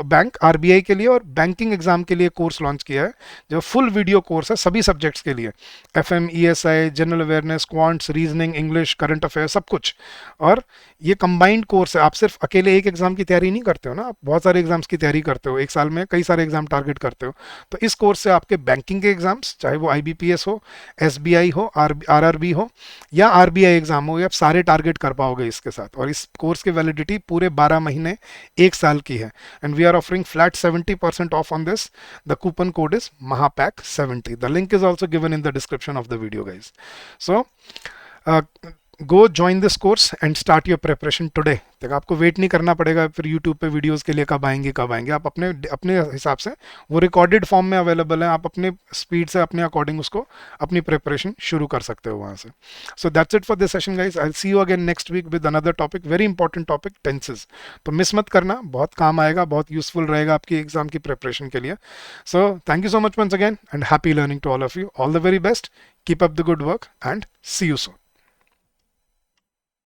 बैंक आरबीआई के लिए और बैंकिंग एग्जाम के लिए कोर्स लॉन्च किया है, जो फुल वीडियो कोर्स है सभी सब्जेक्ट्स के लिए, FM, ESI, general awareness, quants, reasoning, English, current affair, सब कुछ. और ये कंबाइंड कोर्स है. आप सिर्फ अकेले एक एग्जाम की तैयारी नहीं करते हो ना, आप बहुत सारे एग्जाम्स की तैयारी करते हो, एक साल में कई सारे एग्जाम टारगेट करते हो. तो इस कोर्स से आपके बैंकिंग के एग्जाम्स, चाहे वो आईबीपीएस हो, एसबीआई हो, आरआरबी हो या आरबीआई एग्जाम हो, ये आप सारे टारगेट कर पाओगे इसके साथ. और इस कोर्स की वैलिडिटी पूरे 12 महीने, एक साल की है. And we are offering flat 70% off on this. The coupon code is महापैक70. The link is also given in the description of the video guys. So go join this course and start your preparation today. तक आपको wait नहीं करना पड़ेगा फिर YouTube पे videos के लिए कब आएंगे कब आएंगे. आप अपने अपने हिसाब से, वो रिकॉर्डेड फॉर्म में अवेलेबल है, आप अपने स्पीड से अपने अकॉर्डिंग उसको अपनी प्रिपरेशन शुरू कर सकते हो वहाँ से. So that's it for this session guys. I will see you again next week with another topic, very important topic, tenses. तो मिस मत करना, बहुत काम आएगा, बहुत यूजफुल रहेगा आपकी एग्जाम की प्रिपरेशन के लिए. So thank you so much once again and happy learning to all of you. All the very best. Keep up the good work and see you soon.